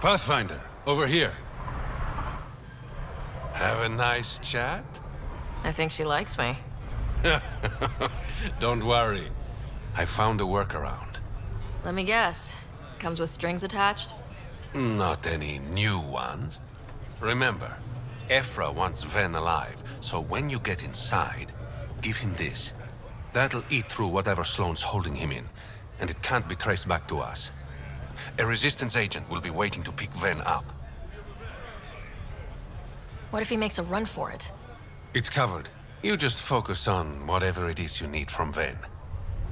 Pathfinder, over here. Have a nice chat? I think she likes me. Don't worry. I found a workaround. Let me guess. Comes with strings attached? Not any new ones. Remember, Ephra wants Ven alive, so when you get inside, give him this. That'll eat through whatever Sloane's holding him in, and it can't be traced back to us. A Resistance agent will be waiting to pick Ven up. What if he makes a run for it? It's covered. You just focus on whatever it is you need from Ven.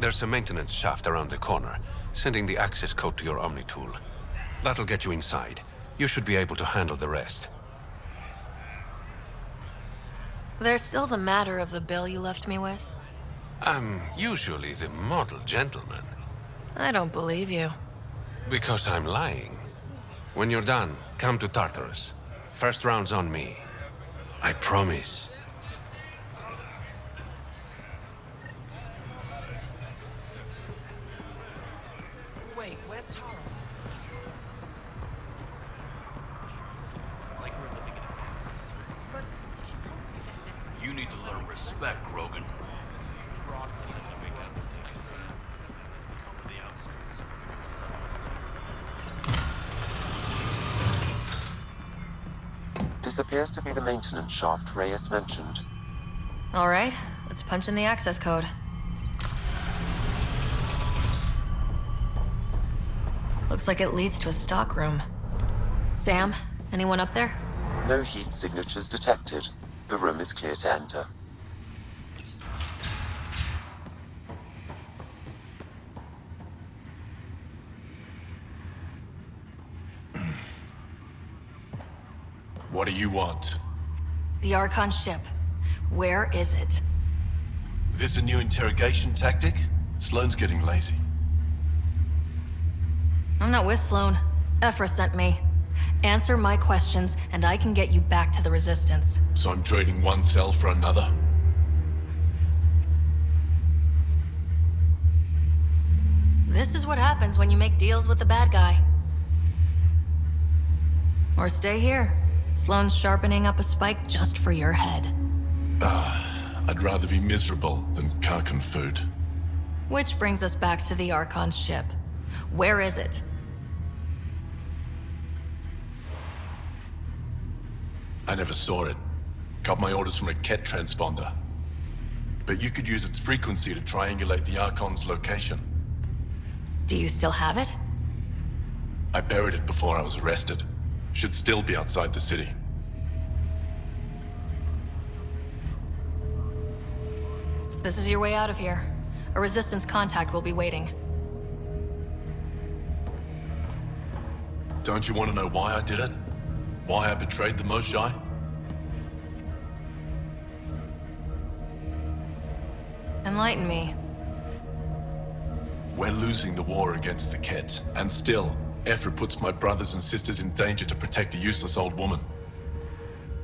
There's a maintenance shaft around the corner, sending the access code to your Omni tool. That'll get you inside. You should be able to handle the rest. There's still the matter of the bill you left me with? I'm usually the model gentleman. I don't believe you. Because I'm lying. When you're done, come to Tartarus. First round's on me. I promise. Wait, where's Tara? It's like we're living in a fantasy. But she promised me that. You need to learn respect, Krogan. This appears to be the maintenance shaft Reyes mentioned. All right, let's punch in the access code. Looks like it leads to a stockroom. Sam, anyone up there? No heat signatures detected. The room is clear to enter. What do you want? The Archon ship. Where is it? This a new interrogation tactic? Sloane's getting lazy. I'm not with Sloane. Ephra sent me. Answer my questions, and I can get you back to the Resistance. So I'm trading one cell for another? This is what happens when you make deals with the bad guy. Or stay here. Sloane's sharpening up a spike just for your head. I'd rather be miserable than Karkan food. Which brings us back to the Archon's ship. Where is it? I never saw it. Got my orders from a Ket transponder. But you could use its frequency to triangulate the Archon's location. Do you still have it? I buried it before I was arrested. Should still be outside the city. This is your way out of here. A Resistance contact will be waiting. Don't you want to know why I did it? Why I betrayed the Moshae? Enlighten me. We're losing the war against the Ket, and still, Ephra puts my brothers and sisters in danger to protect a useless old woman.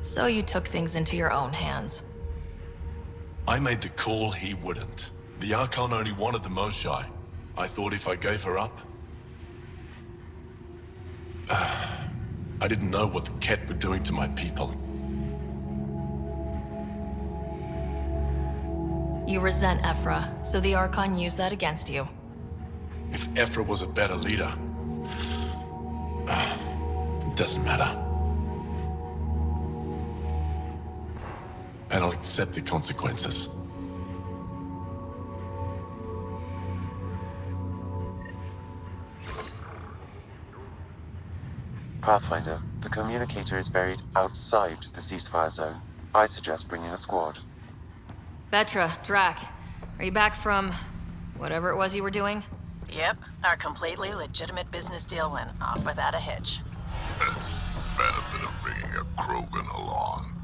So you took things into your own hands. I made the call he wouldn't. The Archon only wanted the Moshae. I thought if I gave her up... I didn't know what the Ket were doing to my people. You resent Ephra, so the Archon used that against you. If Ephra was a better leader... it doesn't matter. And I'll accept the consequences. Pathfinder, the communicator is buried outside the ceasefire zone. I suggest bringing a squad. Vetra, Drac, are you back from whatever it was you were doing? Yep, our completely legitimate business deal went off without a hitch. Benefit of bringing a Krogan along.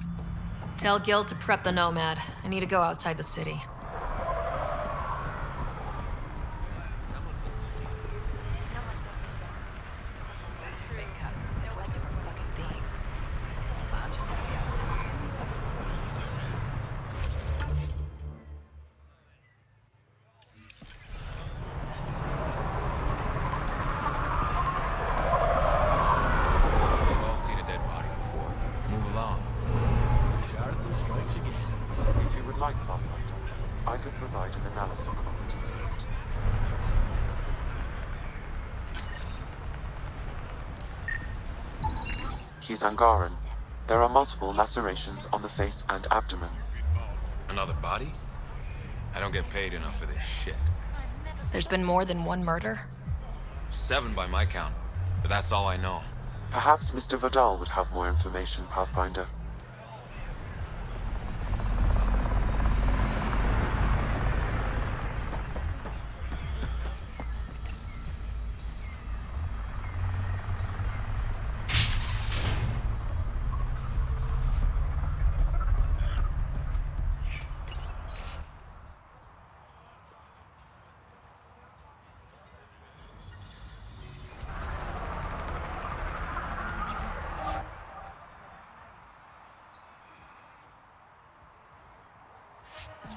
Tell Gil to prep the Nomad. I need to go outside the city. He's Angaran. There are multiple lacerations on the face and abdomen. Another body? I don't get paid enough for this shit. There's been more than one murder? 7 by my count, but that's all I know. Perhaps Mr. Vidal would have more information, Pathfinder.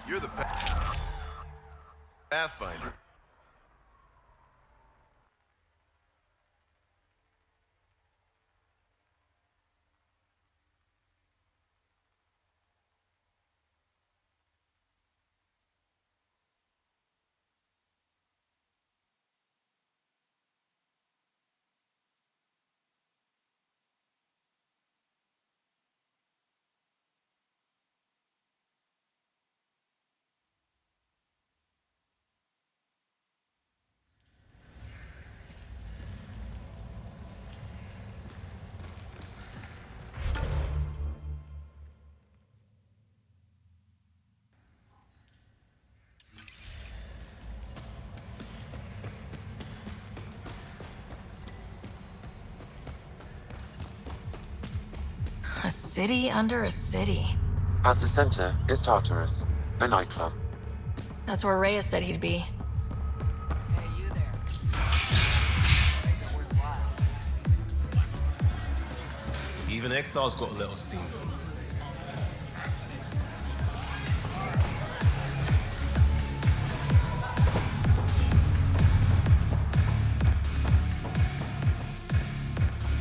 You're the Pathfinder. A city under a city. At the center is Tartarus, a nightclub. That's where Reyes said he'd be. Hey, you there. Even Exile's got a little steam.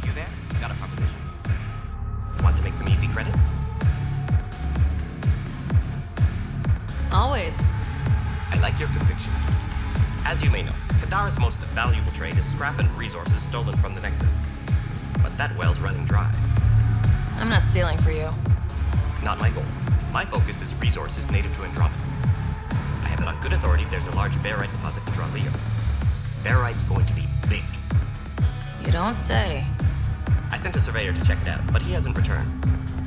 You there? Got a proposition. Want to make some easy credits? Always. I like your conviction. As you may know, Kadara's most valuable trade is scrap and resources stolen from the Nexus. But that well's running dry. I'm not stealing for you. Not my goal. My focus is resources native to Andromeda. I have it on good authority there's a large barite deposit in Draleo. Barite's going to be big. You don't say. I sent a surveyor to check it out, but he hasn't returned.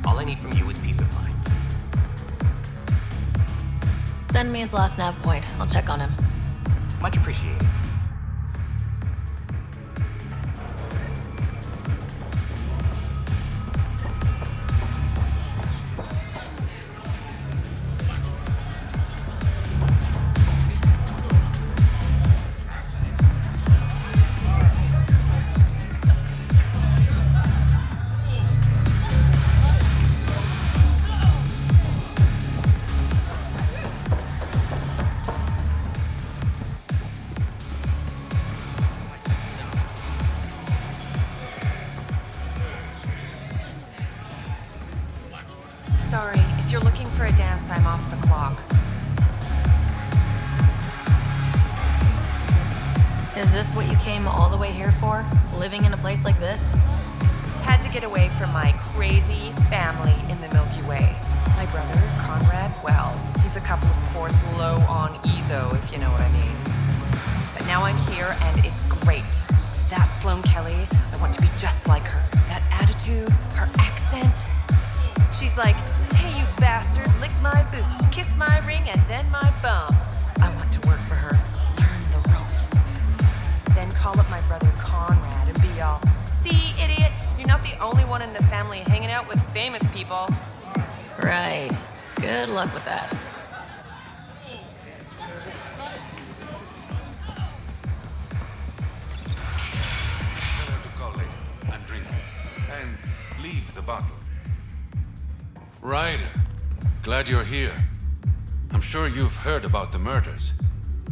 All I need from you is peace of mind. Send me his last nav point. I'll check on him. Much appreciated. Sorry, if you're looking for a dance, I'm off the clock. Is this what you came all the way here for? Living in a place like this? Had to get away from my crazy family in the Milky Way. My brother, Conrad, well, he's a couple of quarts low on Ezo, if you know what I mean. But now I'm here and it's great. That Sloane Kelly, I want to be just like her. That attitude, her accent. She's like, hey, you bastard, lick my boots, kiss my ring, and then my bum. I want to work for her, learn the ropes. Then call up my brother Conrad and be all, see, idiot, you're not the only one in the family hanging out with famous people. Right. Good luck with that. Tell her to call later and drink it. And leave the bottle. Ryder, glad you're here. I'm sure you've heard about the murders.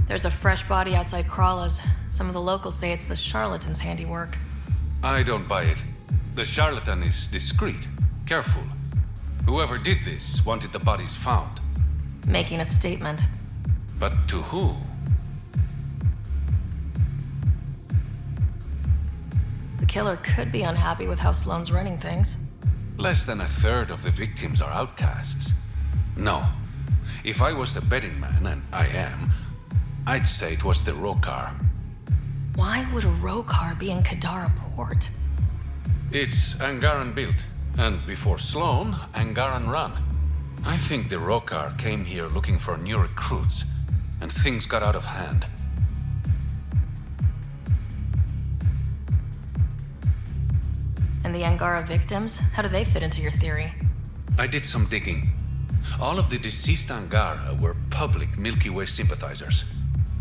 There's a fresh body outside Krala's. Some of the locals say it's the charlatan's handiwork. I don't buy it. The charlatan is discreet, careful. Whoever did this wanted the bodies found. Making a statement. But to who? The killer could be unhappy with how Sloane's running things. Less than a third of the victims are outcasts. No. If I was the betting man, and I am, I'd say it was the Rokar. Why would a Rokar be in Kadara port? It's Angaran built, and before Sloane, Angaran run. I think the Rokar came here looking for new recruits, and things got out of hand. And the Angara victims? How do they fit into your theory? I did some digging. All of the deceased Angara were public Milky Way sympathizers.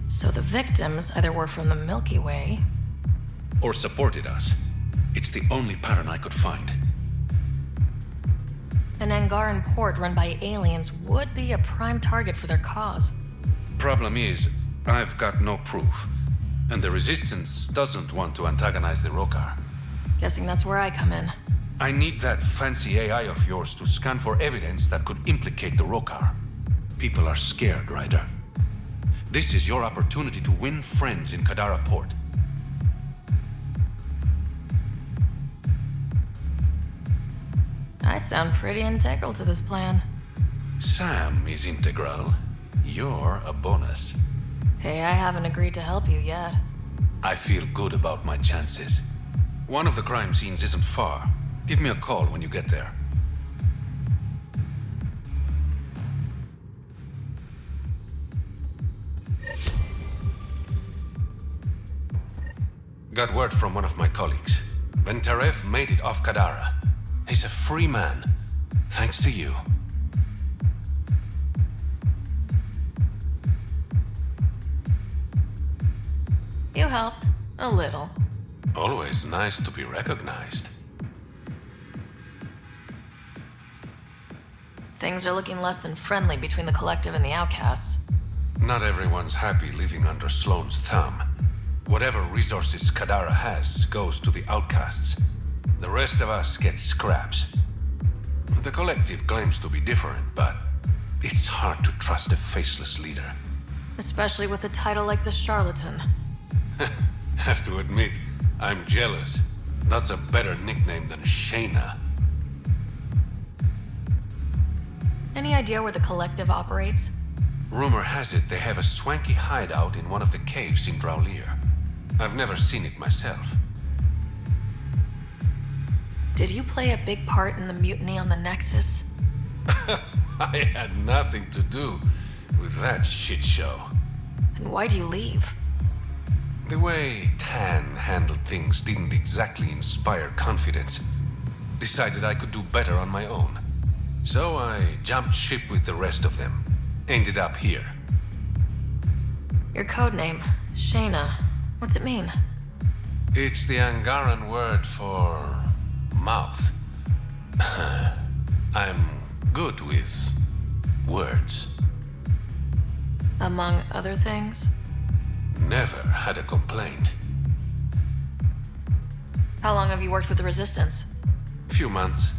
So the victims either were from the Milky Way... or supported us. It's the only pattern I could find. An Angaran port run by aliens would be a prime target for their cause. Problem is, I've got no proof. And the Resistance doesn't want to antagonize the Rokar. Guessing that's where I come in. I need that fancy AI of yours to scan for evidence that could implicate the Rokar. People are scared, Ryder. This is your opportunity to win friends in Kadara Port. I sound pretty integral to this plan. Sam is integral. You're a bonus. Hey, I haven't agreed to help you yet. I feel good about my chances. One of the crime scenes isn't far. Give me a call when you get there. Got word from one of my colleagues. Venterev made it off Kadara. He's a free man, thanks to you. You helped. A little. Always nice to be recognized. Things are looking less than friendly between the Collective and the Outcasts. Not everyone's happy living under Sloane's thumb. Whatever resources Kadara has goes to the Outcasts. The rest of us get scraps. The Collective claims to be different, but it's hard to trust a faceless leader. Especially with a title like the Charlatan. Have to admit, I'm jealous. That's a better nickname than Shayna. Any idea where the Collective operates? Rumor has it they have a swanky hideout in one of the caves in Draulir. I've never seen it myself. Did you play a big part in the mutiny on the Nexus? I had nothing to do with that shit show. Then why do you leave? The way Tan handled things didn't exactly inspire confidence. Decided I could do better on my own. So I jumped ship with the rest of them. Ended up here. Your codename, Shayna. What's it mean? It's the Angaran word for mouth. I'm good with words. Among other things? Never had a complaint. How long have you worked with the Resistance? Few months.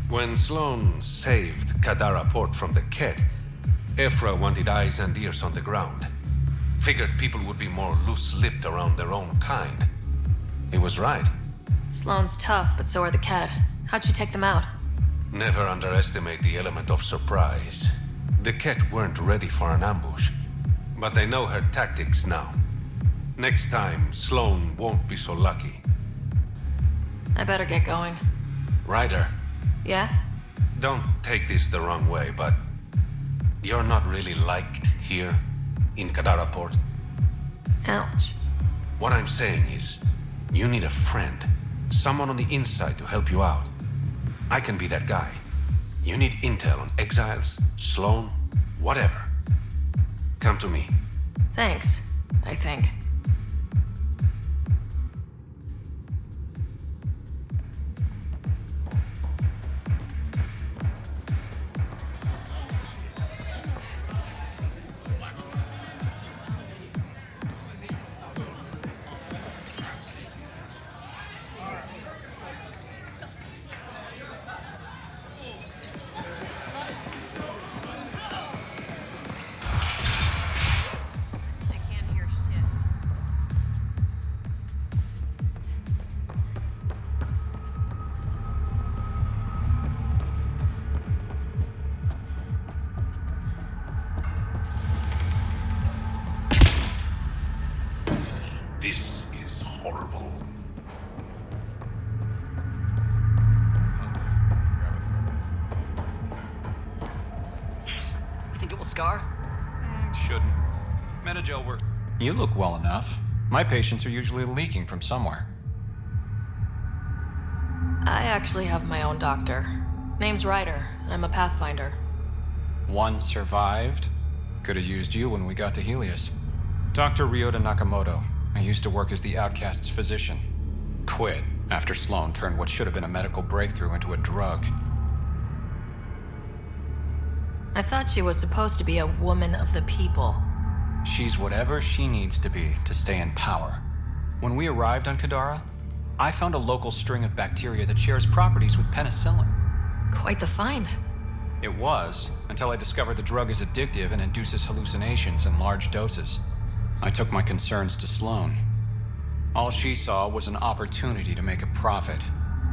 When Sloane saved Kadara Port from the Ket, Ephra wanted eyes and ears on the ground. Figured people would be more loose-lipped around their own kind. He was right. Sloane's tough, but so are the Ket. How'd you take them out? Never underestimate the element of surprise. The Ket weren't ready for an ambush, but they know her tactics now. Next time, Sloane won't be so lucky. I better get going. Ryder, Yeah? don't take this the wrong way, but you're not really liked here in Kadara Port. Ouch. What I'm saying is, you need a friend. Someone on the inside to help you out. I can be that guy. You need intel on exiles, Sloane, whatever. Come to me. Thanks, I think. cigar? Shouldn't. Metagel work. You look well enough. My patients are usually leaking from somewhere. I actually have my own doctor. Name's Ryder. I'm a Pathfinder. One survived. Could have used you when we got to Helios. Dr. Ryota Nakamoto. I used to work as the Outcast's physician. Quit after Sloan turned what should have been a medical breakthrough into a drug. I thought she was supposed to be a woman of the people. She's whatever she needs to be to stay in power. When we arrived on Kadara, I found a local string of bacteria that shares properties with penicillin. Quite the find. It was, until I discovered the drug is addictive and induces hallucinations in large doses. I took my concerns to Sloan. All she saw was an opportunity to make a profit,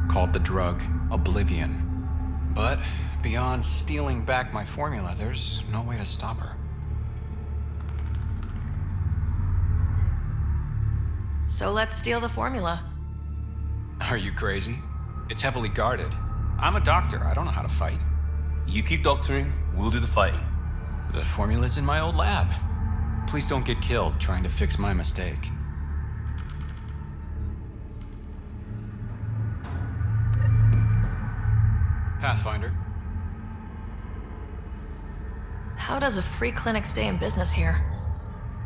called the drug Oblivion. But beyond stealing back my formula, there's no way to stop her. So let's steal the formula. Are you crazy? It's heavily guarded. I'm a doctor. I don't know how to fight. You keep doctoring, we'll do the fighting. The formula's in my old lab. Please don't get killed trying to fix my mistake. Pathfinder. How does a free clinic stay in business here?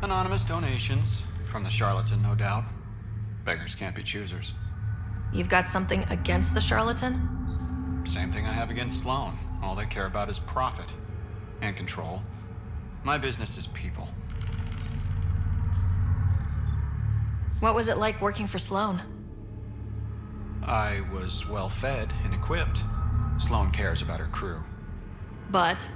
Anonymous donations. From the charlatan, no doubt. Beggars can't be choosers. You've got something against the charlatan? Same thing I have against Sloan. All they care about is profit. And control. My business is people. What was it like working for Sloan? I was well fed and equipped. Sloan cares about her crew. But?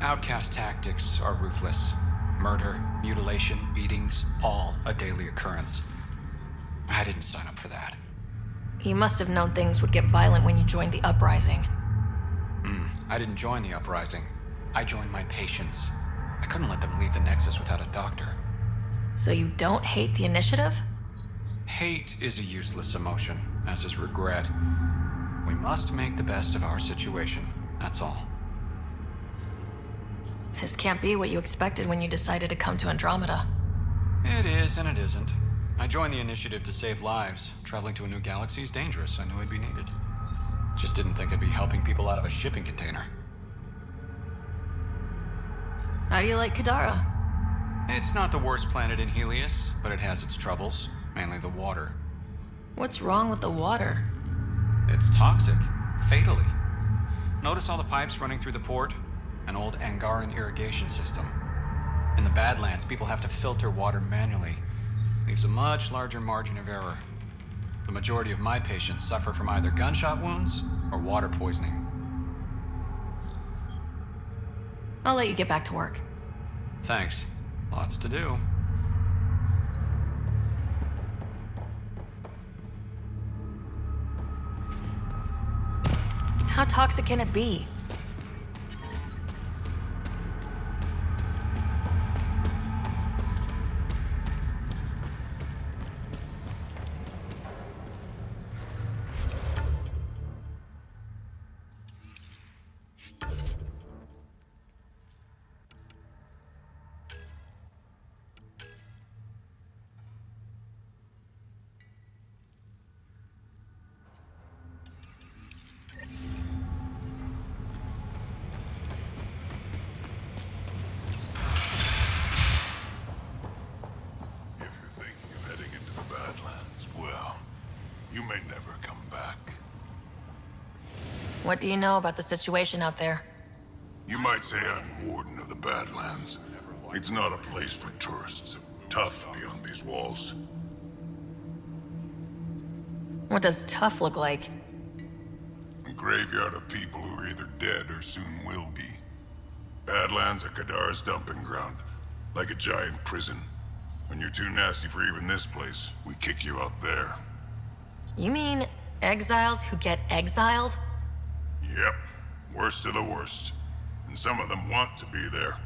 Outcast tactics are ruthless. Murder, mutilation, beatings, all a daily occurrence. I didn't sign up for that. You must have known things would get violent when you joined the uprising. I didn't join the uprising. I joined my patients. I couldn't let them leave the Nexus without a doctor. So you don't hate the initiative? Hate is a useless emotion, as is regret. We must make the best of our situation, that's all. This can't be what you expected when you decided to come to Andromeda. It is and it isn't. I joined the initiative to save lives. Traveling to a new galaxy is dangerous. I knew I'd be needed. Just didn't think I'd be helping people out of a shipping container. How do you like Kadara? It's not the worst planet in Helios, but it has its troubles, mainly the water. What's wrong with the water? It's toxic, fatally. Notice all the pipes running through the port? An old Angaran irrigation system. In the Badlands, people have to filter water manually. Leaves a much larger margin of error. The majority of my patients suffer from either gunshot wounds or water poisoning. I'll let you get back to work. Thanks. Lots to do. How toxic can it be? What do you know about the situation out there? You might say I'm warden of the Badlands. It's not a place for tourists. Tough beyond these walls. What does tough look like? A graveyard of people who are either dead or soon will be. Badlands are Kadara's dumping ground. Like a giant prison. When you're too nasty for even this place, we kick you out there. You mean exiles who get exiled? Yep. Worst of the worst. And some of them want to be there.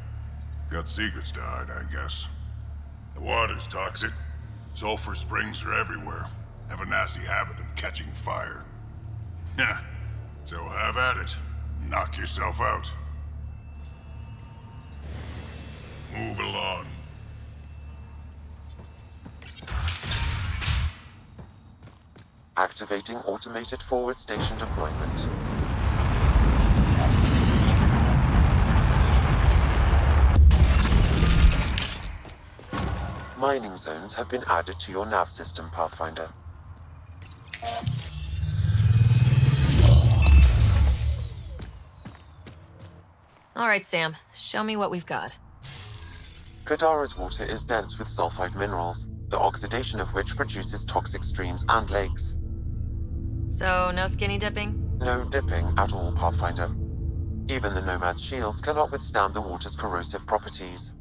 Got secrets to hide, I guess. The water's toxic. Sulfur springs are everywhere. Have a nasty habit of catching fire. Yeah. So have at it. Knock yourself out. Move along. Activating automated forward station deployment. Mining zones have been added to your nav system, Pathfinder. All right, Sam. Show me what we've got. Kadara's water is dense with sulfide minerals, the oxidation of which produces toxic streams and lakes. So, no skinny dipping? No dipping at all, Pathfinder. Even the Nomad's shields cannot withstand the water's corrosive properties.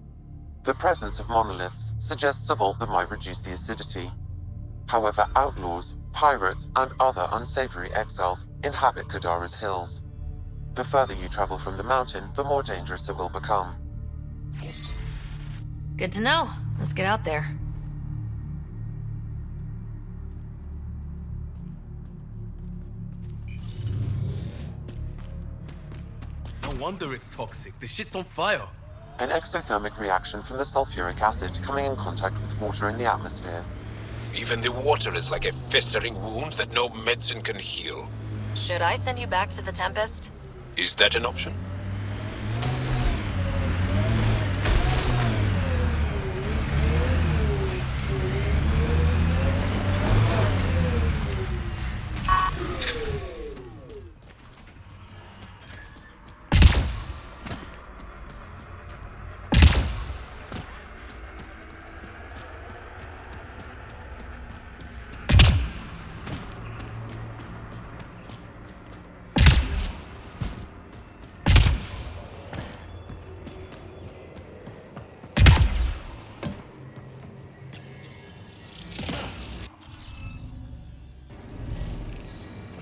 The presence of monoliths suggests a vault that might reduce the acidity. However, outlaws, pirates, and other unsavory exiles inhabit Kadara's hills. The further you travel from the mountain, the more dangerous it will become. Good to know. Let's get out there. No wonder it's toxic. The shit's on fire. An exothermic reaction from the sulfuric acid coming in contact with water in the atmosphere. Even the water is like a festering wound that no medicine can heal. Should I send you back to the Tempest? Is that an option?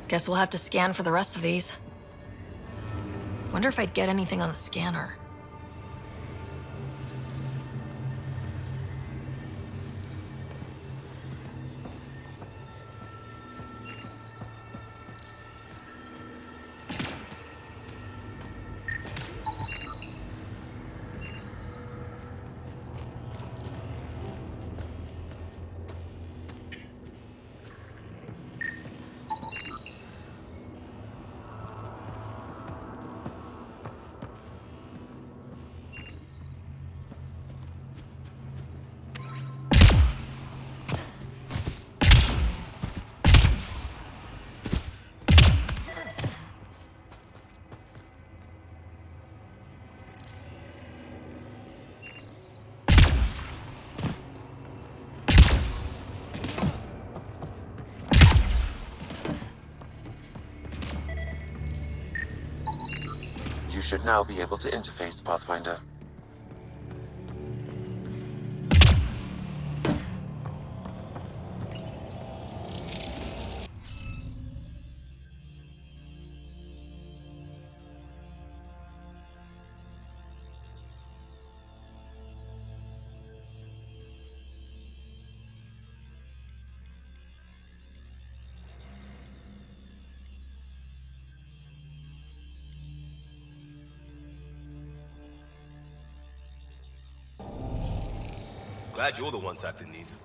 Guess we'll have to scan for the rest of these. Wonder if I'd get anything on the scanner. You should now be able to interface, Pathfinder. Glad you're the one tackling these.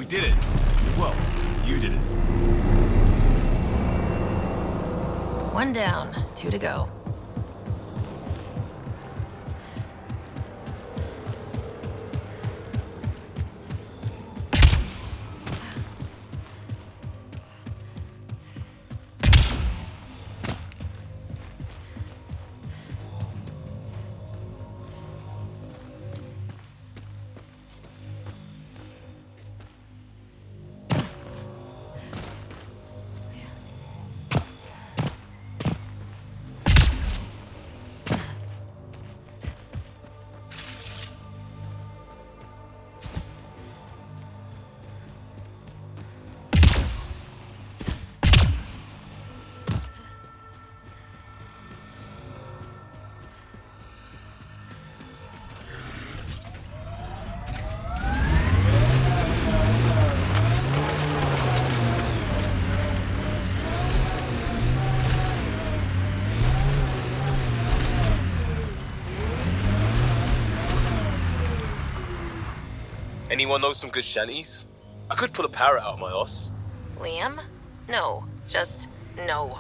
did it. Well, you did it. One down, 2 to go. Anyone know some good shanties? I could pull a parrot out of my ass. Liam? No, just no.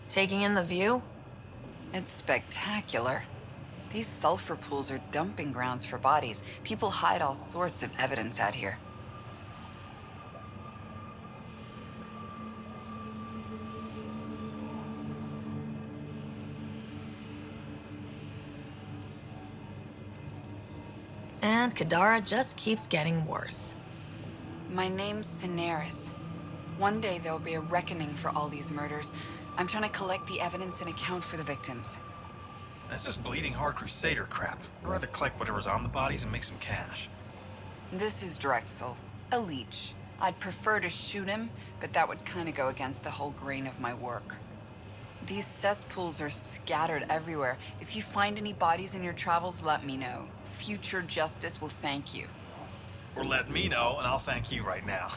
Taking in the view? It's spectacular. These sulfur pools are dumping grounds for bodies. People hide all sorts of evidence out here. And Kadara just keeps getting worse. My name's Cineris. One day there'll be a reckoning for all these murders. I'm trying to collect the evidence and account for the victims. That's just bleeding heart crusader crap. I'd rather collect whatever's on the bodies and make some cash. This is Drexel, a leech. I'd prefer to shoot him, but that would kind of go against the whole grain of my work. These cesspools are scattered everywhere. If you find any bodies in your travels, let me know. Future justice will thank you. Or let me know, and I'll thank you right now.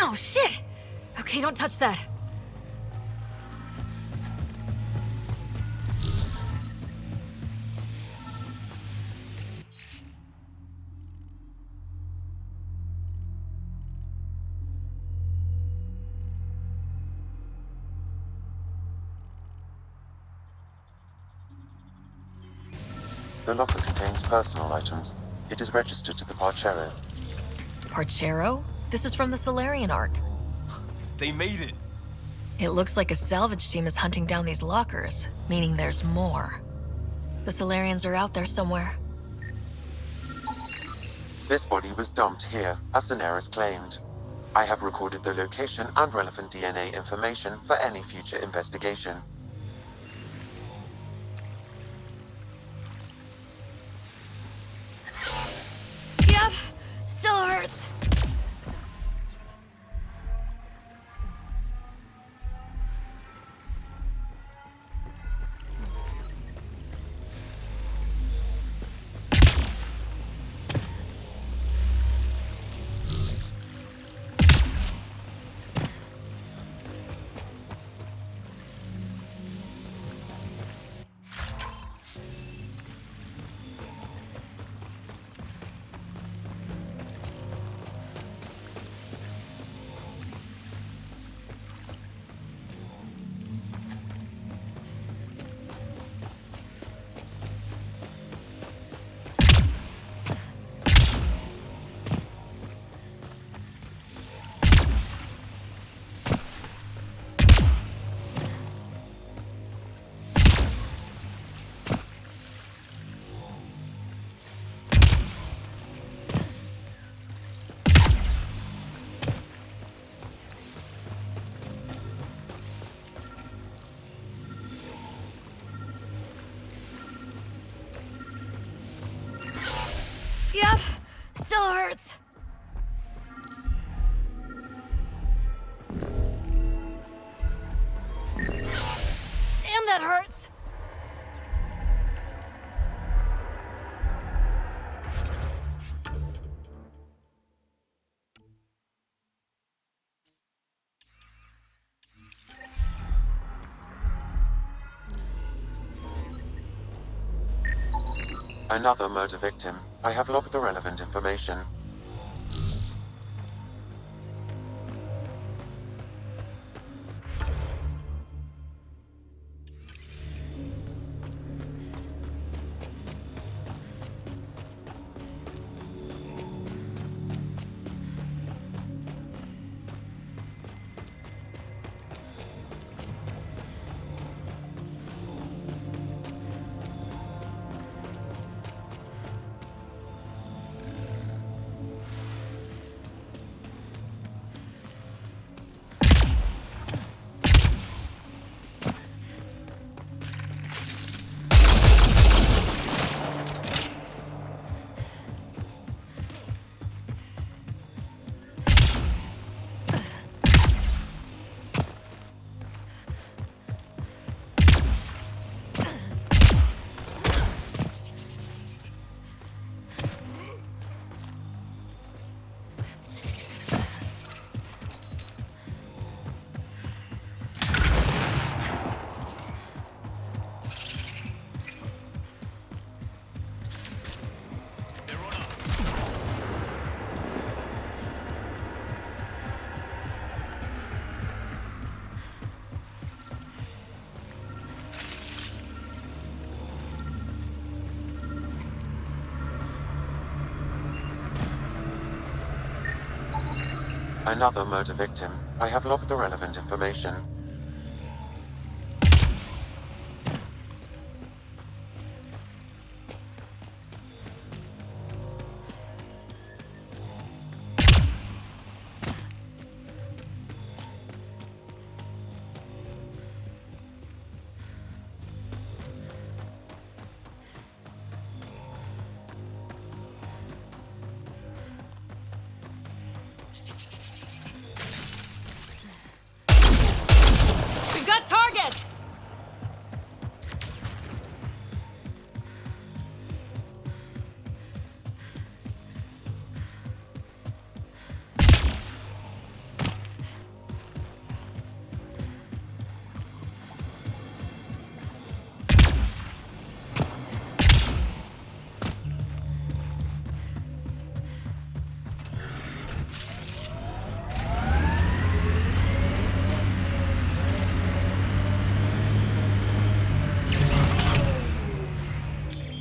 Ow, shit! Okay, don't touch that. The locker contains personal items. It is registered to the Parcero. Parchero? This is from the Solarian Ark. They made it. It looks like a salvage team is hunting down these lockers, meaning there's more. The Solarians are out there somewhere. This body was dumped here, as Daenerys claimed. I have recorded the location and relevant DNA information for any future investigation. Yep, still hurts. Yep, still hurts. Damn, that hurts. Another murder victim. I have logged the relevant information. Another murder victim. I have logged the relevant information. We've got targets!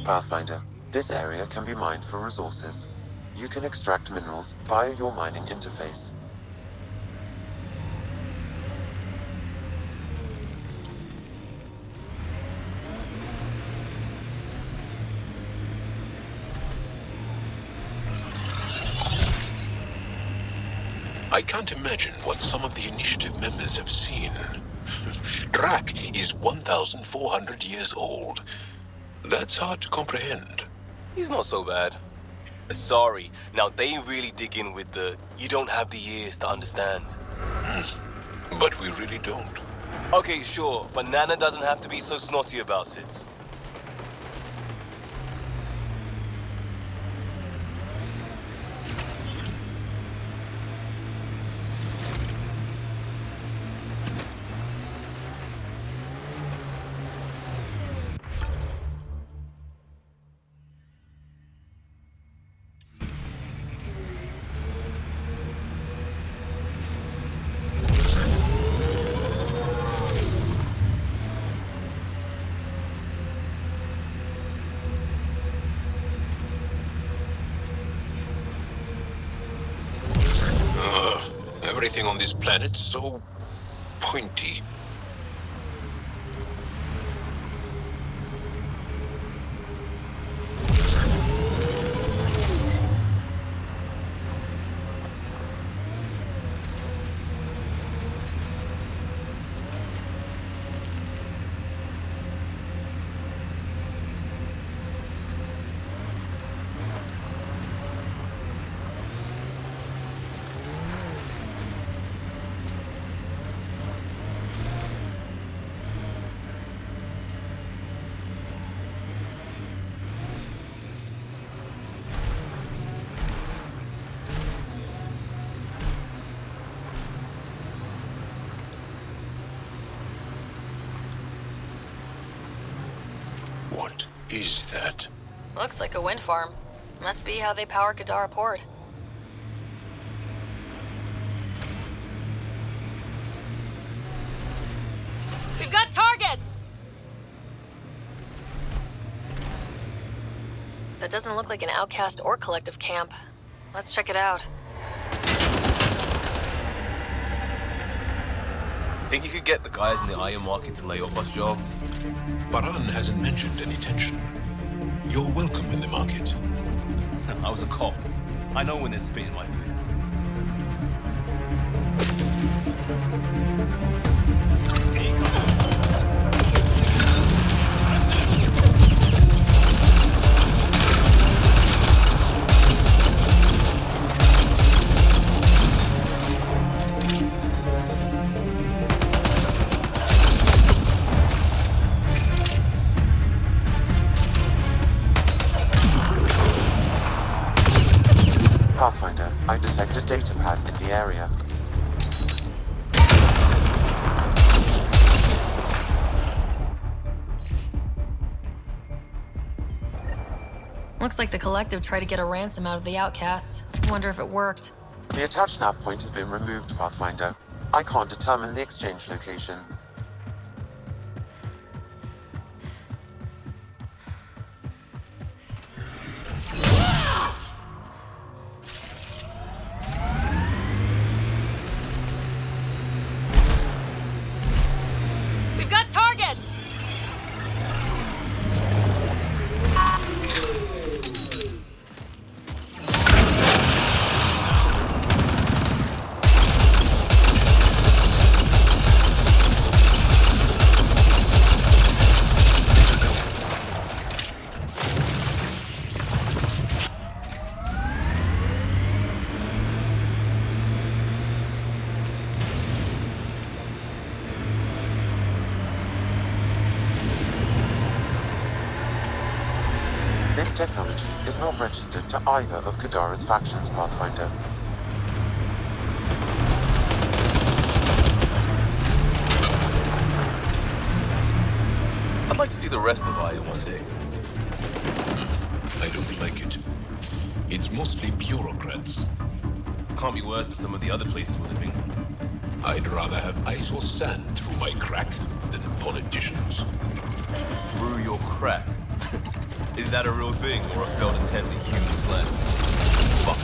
Pathfinder. This area can be mined for resources. you can extract minerals via your mining interface. I can't imagine what some of the initiative members have seen. Drac is 1,400 years old. That's hard to comprehend. He's not so bad. Sorry, now they really dig in with the you don't have the ears to understand. But we really don't. Okay, sure, but Nana doesn't have to be so snotty about it. Everything on this planet's so pointy. What is that? Looks like a wind farm. Must be how they power Kadara Port. We've got targets! That doesn't look like an outcast or collective camp. Let's check it out. Think you could get the guys in the iron market to lay off us, Joe? Baran hasn't mentioned any tension. You're welcome in the market. I was a cop. I know when they're spitting my food. Pathfinder, I detect a data pad in the area. Looks like the collective tried to get a ransom out of the outcasts. Wonder if it worked. The attached nav point has been removed, Pathfinder. I can't determine the exchange location. We've got targets! This technology is not registered to either of Kadara's factions, Pathfinder. I'd like to see the rest of Aya one day. I don't like it. It's mostly bureaucrats. Can't be worse than some of the other places we're living. I'd rather have ice or sand through my crack than politicians. Through your crack? Is that a real thing or a failed attempt at human slang? Fuck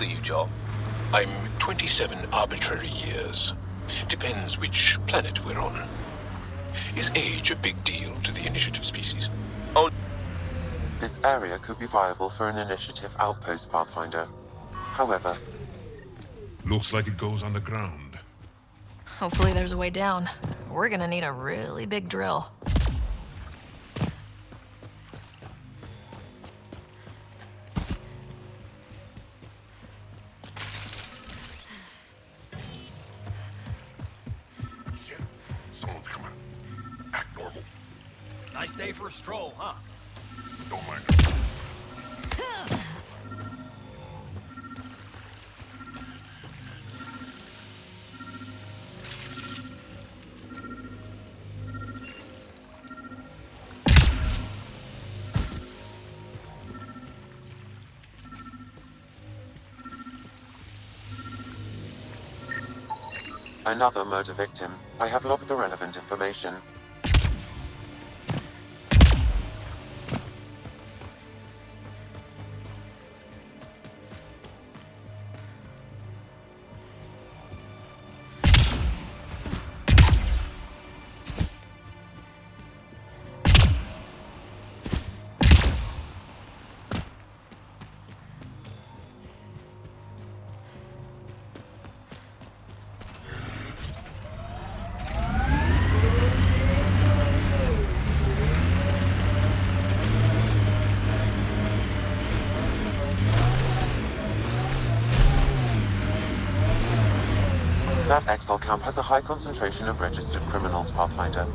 old are you, Joel? I'm 27 arbitrary years. Depends which planet we're on. Is age a big deal to the initiative species? Oh, This area could be viable for an initiative outpost, Pathfinder. However, Looks like it goes underground. Hopefully there's a way down. We're gonna need a really big drill. Shit, someone's coming. Act normal. Nice day for a stroll, huh? Don't mind her. another murder victim. I have logged the relevant information. That Exile camp has a high concentration of registered criminals, Pathfinder.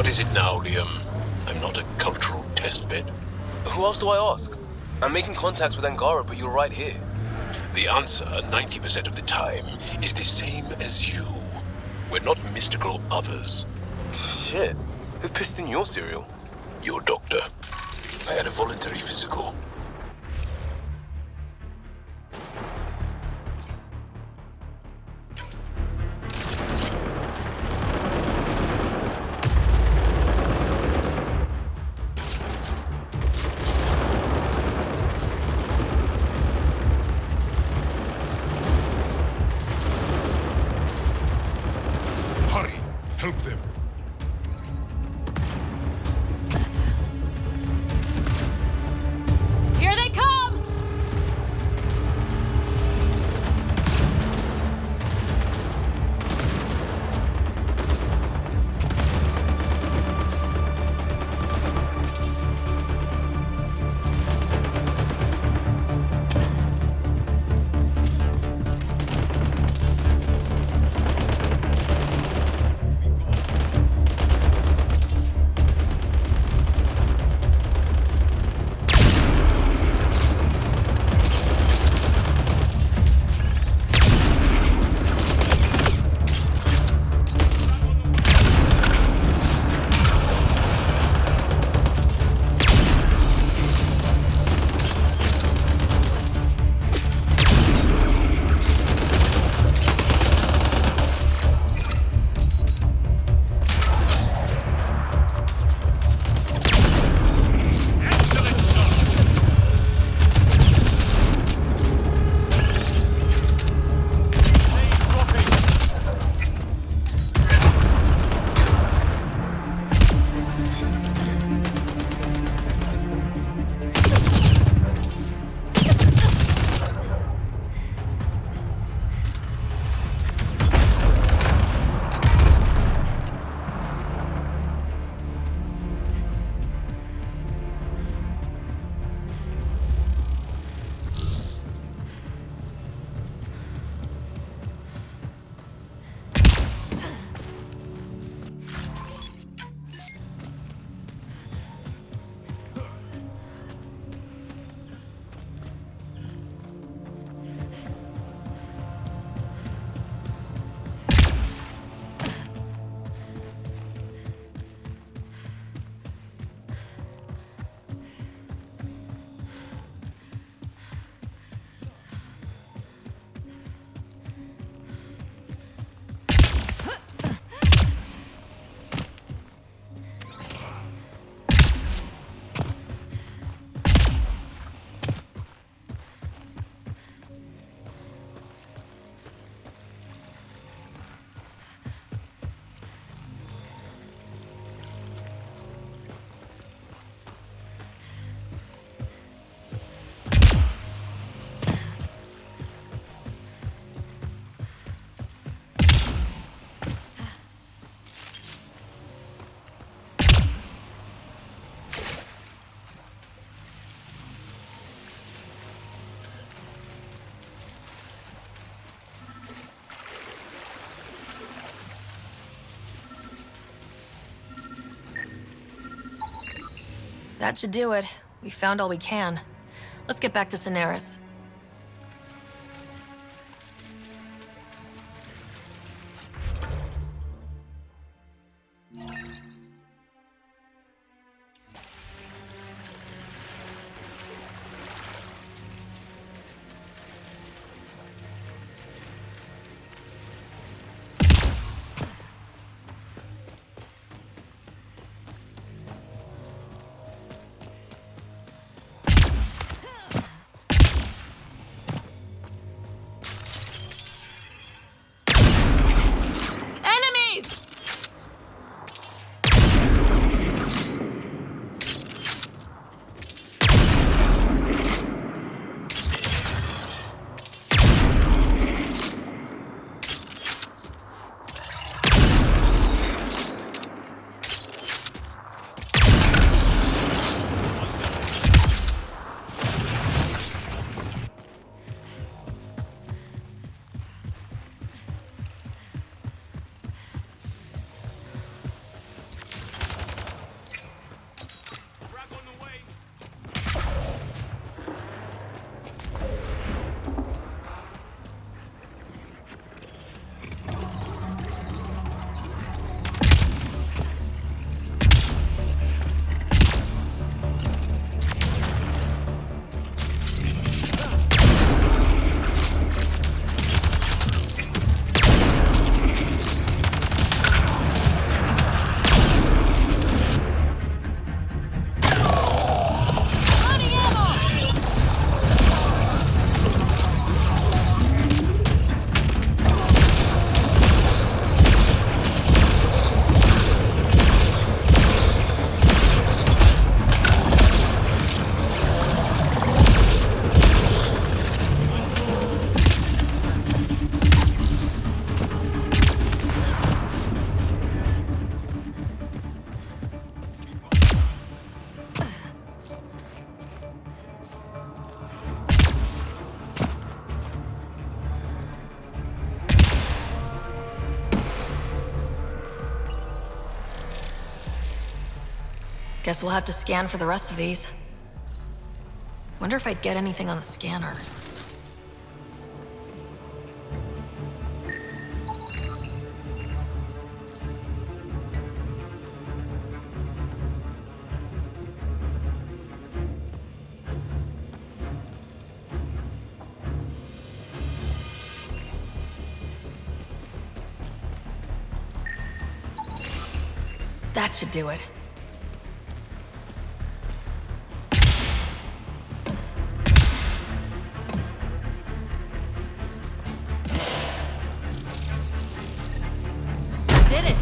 What is it now, Liam? I'm not a cultural test bed. Who else do I ask? I'm making contacts with Angara, but you're right here. The answer, 90% of the time, is the same as you. We're not mystical others. Shit. Who pissed in your cereal? Your doctor. I had a voluntary physical. Hurry! Help them! That should do it. We found all we can. Let's get back to Cineris. Guess we'll have to scan for the rest of these. Wonder if I'd get anything on the scanner. That should do it. Did it!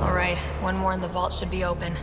All right, one more and the vault should be open.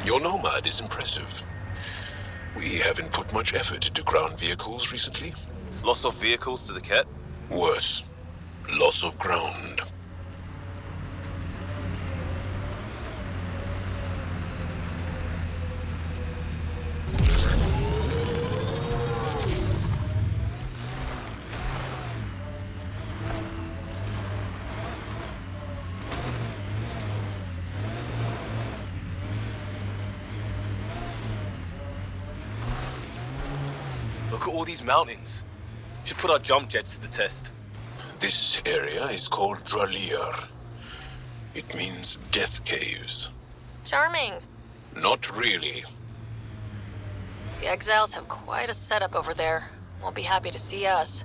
Your Nomad is impressive. We haven't put much effort into ground vehicles recently. Lots of vehicles to the Ket? Worse, loss of ground. Look at all these mountains. Should put our jump jets to the test. This area is called Dralir. It means death caves. Charming. Not really. The exiles have quite a setup over there. Won't be happy to see us.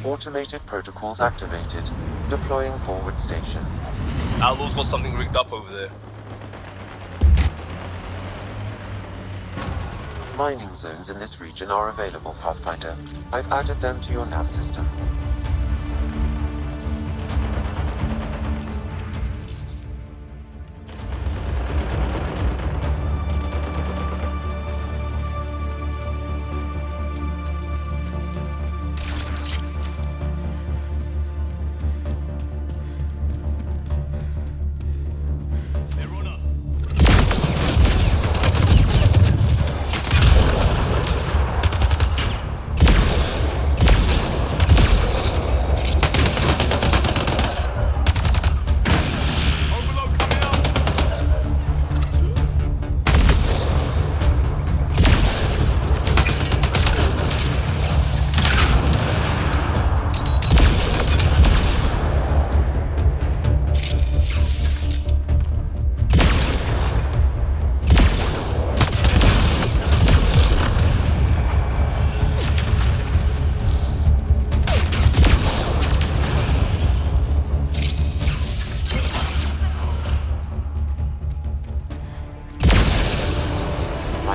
Automated protocols activated. Deploying forward station. Outlaw's got something rigged up over there. Mining zones in this region are available, Pathfinder. I've added them to your nav system.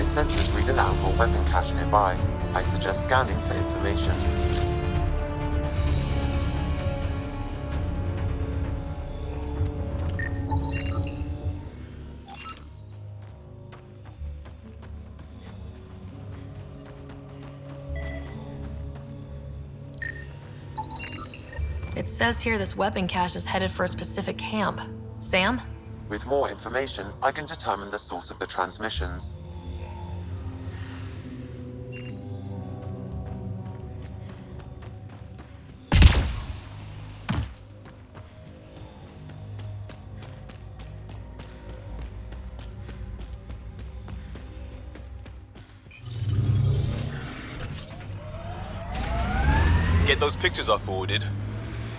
Sensors read an outlaw weapon cache nearby. I suggest scanning for information. It says here this weapon cache is headed for a specific camp. Sam? With more information, I can determine the source of the transmissions. Get those pictures I forwarded.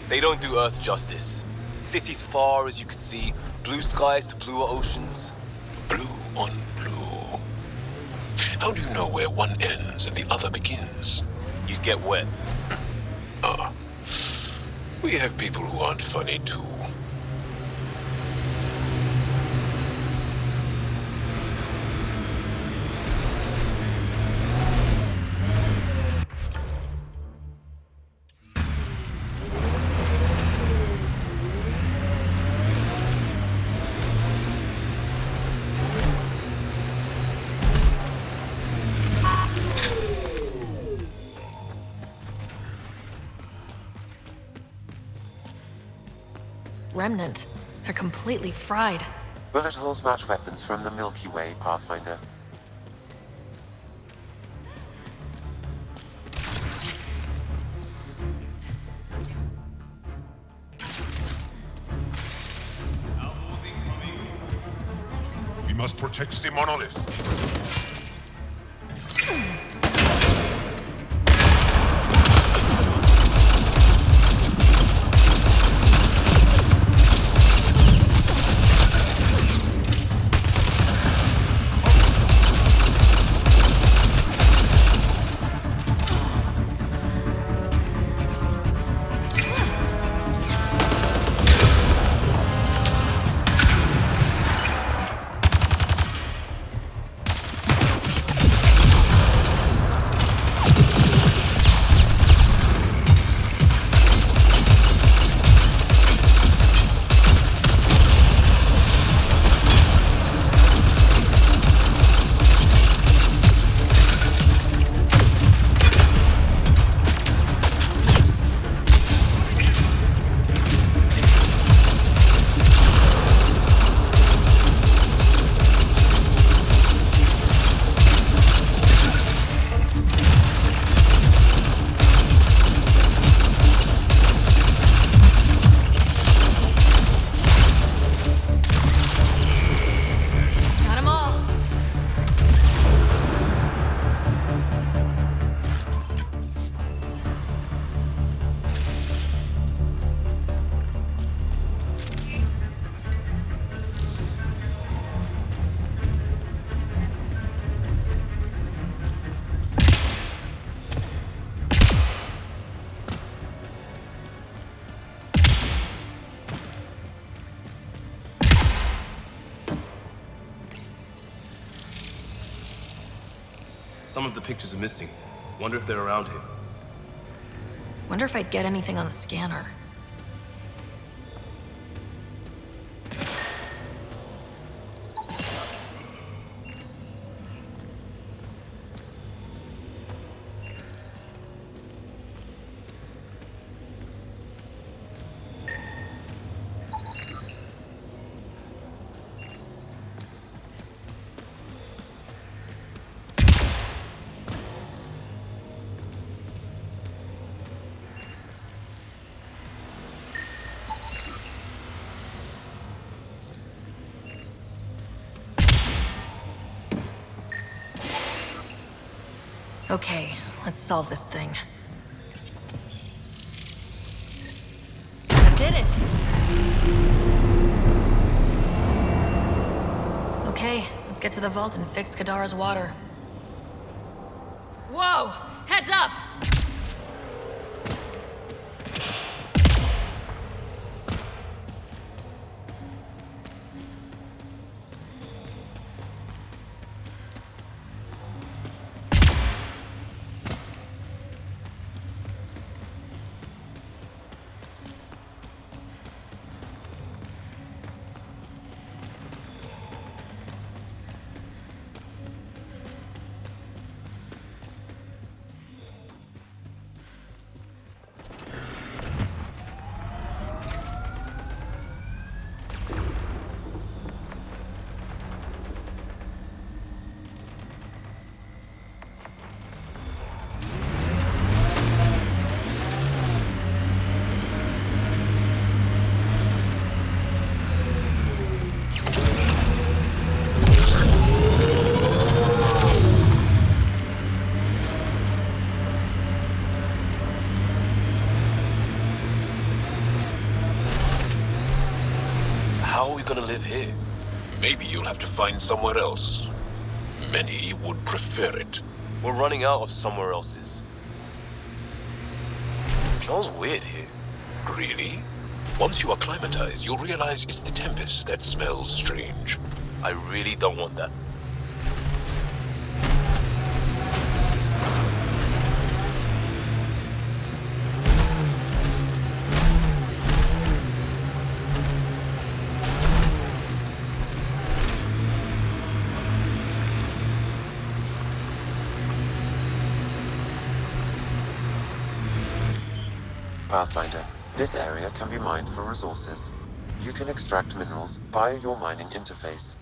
They don't do Earth justice. Cities far as you could see, blue skies to bluer oceans. Blue on blue. How do you know where one ends and the other begins? You'd get wet. Ah. We have people who aren't funny too. Remnant. They're completely fried. Bullet holes match weapons from the Milky Way, Pathfinder. We must must protect the monolith. Got 'em all. Some of the pictures are missing. Wonder if they're around here. Wonder if I'd get anything on the scanner. Okay, let's solve this thing. Did it! Okay, let's get to the vault and fix Kadara's water. Whoa! Heads up! How are we gonna live here? Maybe you'll have to find somewhere else. Many would prefer it. We're running out of somewhere else's. It smells weird here. Really? Once you acclimatize, you'll realize it's the Tempest that smells strange. I really don't want that. Pathfinder, this area can be mined for resources. You can extract minerals via your mining interface.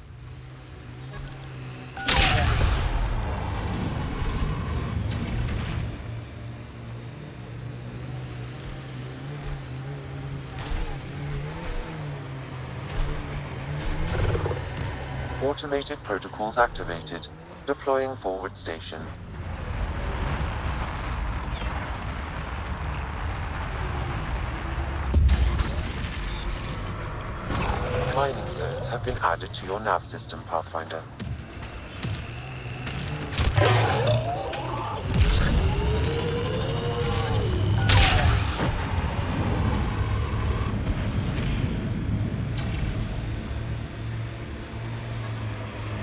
Automated protocols activated. Deploying forward station. Mining zones have been added to your nav system, Pathfinder.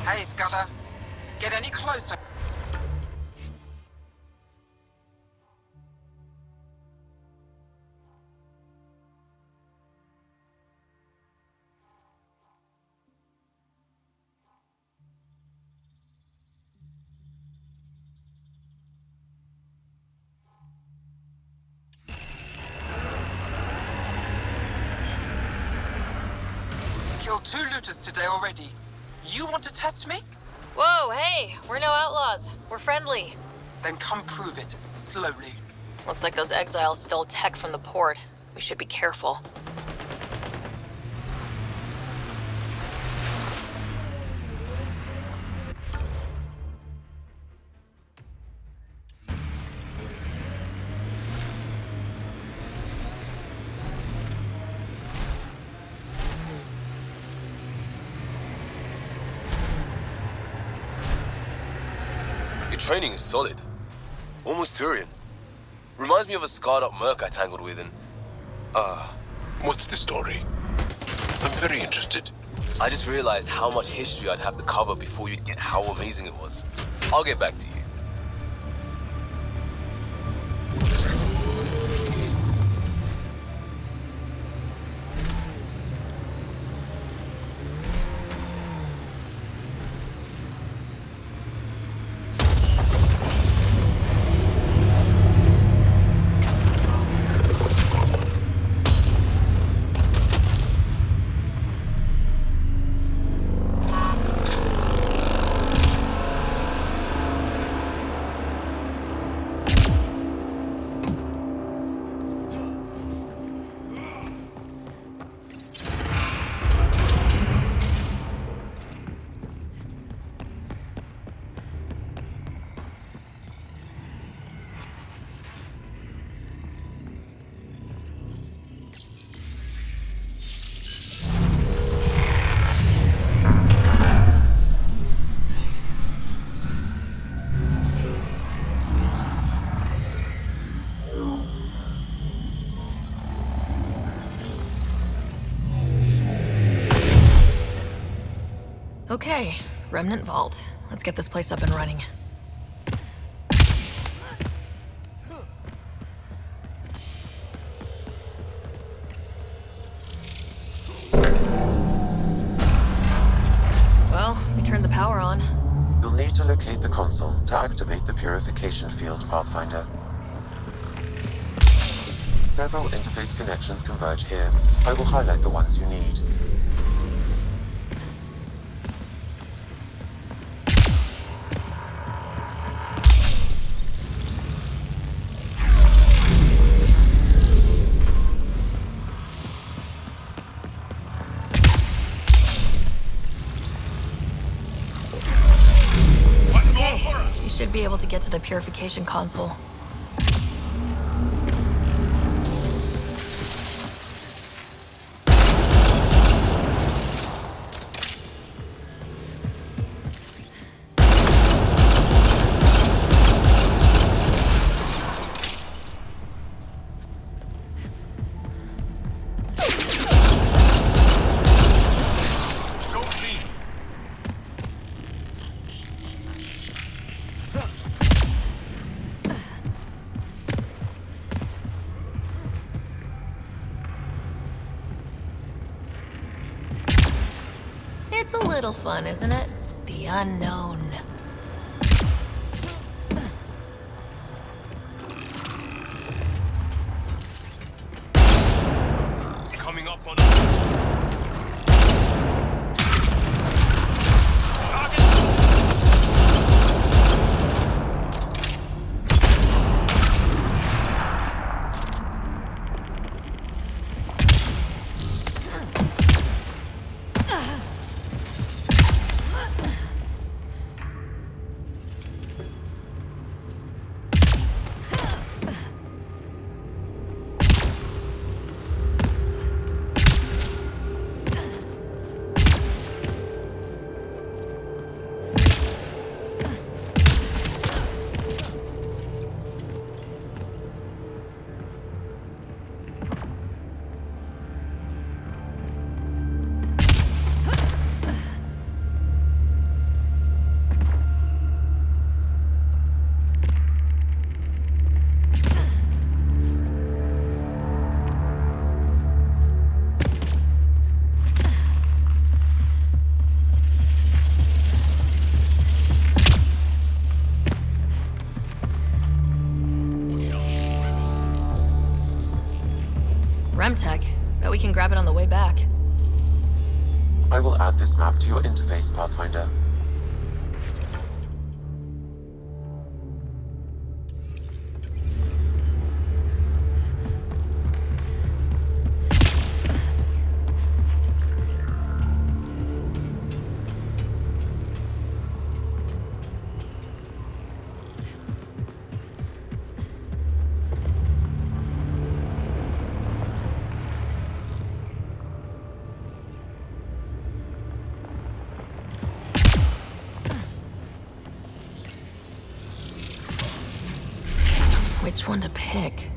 Hey, Scudder. Get any closer. Killed 2 looters today already. You want to test me? Whoa, hey, we're no outlaws. We're friendly. Then come prove it, slowly. Looks like those exiles stole tech from the port. We should be careful. Training is solid. Almost Turian. Reminds me of a scarred up merc I tangled with and... What's the story? I'm very interested. I just realized how much history I'd have to cover before you'd get how amazing it was. I'll get back to you. Okay, Remnant Vault. Let's get this place up and running. Well, we turned the power on. You'll need to locate the console to activate the purification field, Pathfinder. Several interface connections converge here. I will highlight the ones you need. Should be able to get to the purification console. It's a little fun, isn't it? The unknown. Coming up on... Prime Tech. Bet we can grab it on the way back. I will add this map to your interface, Pathfinder. Which one to pick?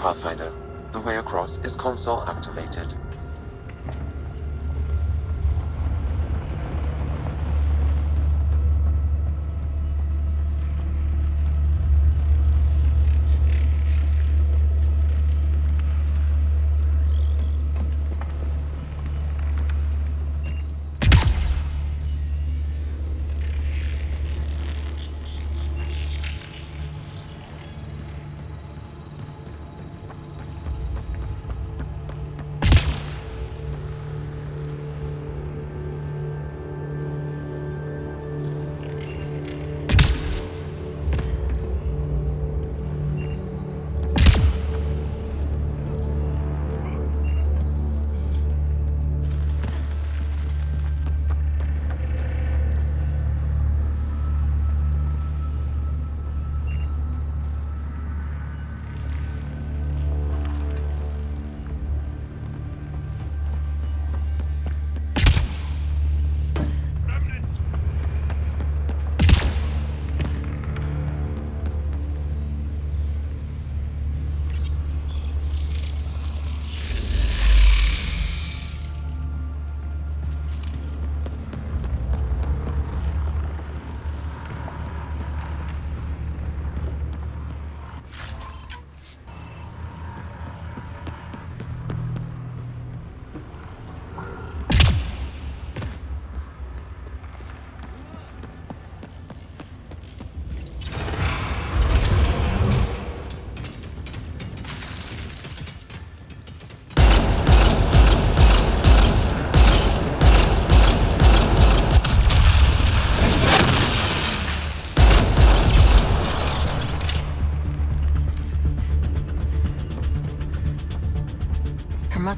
Pathfinder, the way across is console activated.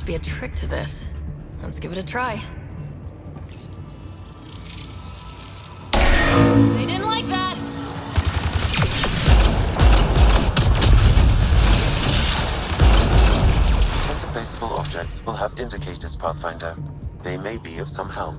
be a trick to this. Let's give it a try. They didn't like that! Interfaceable objects will have indicators, Pathfinder. They may be of some help.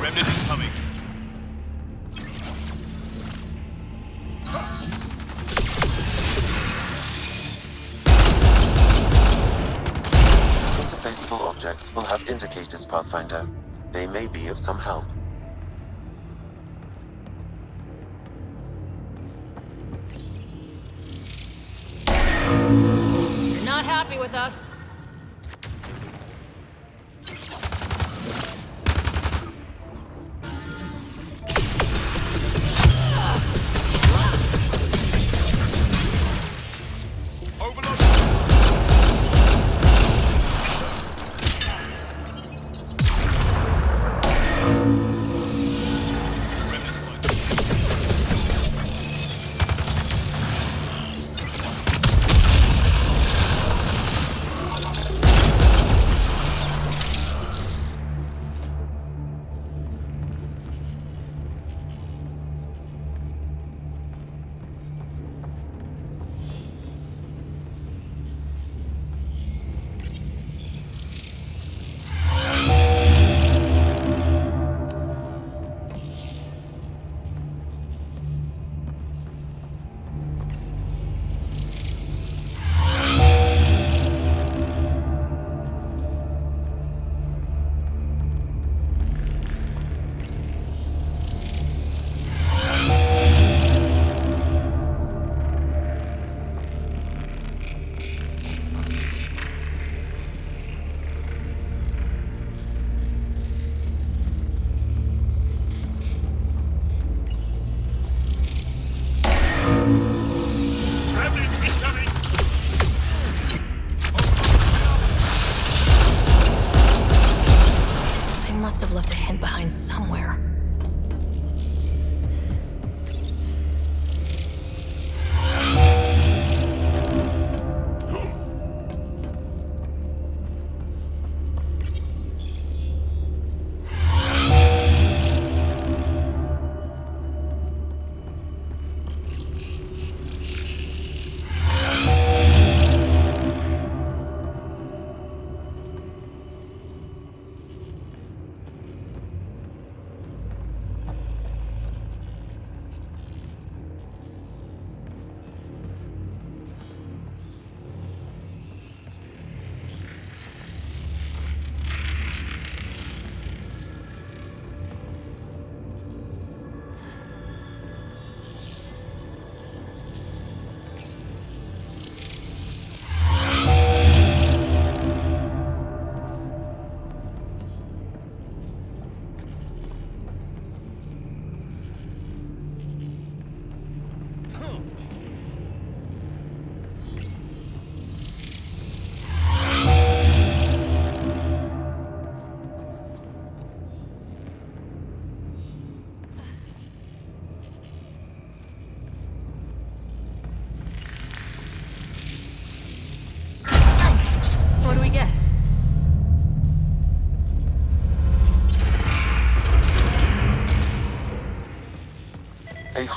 Remnant incoming. Interfaceable objects will have indicators, Pathfinder. They may be of some help. You're not happy with us.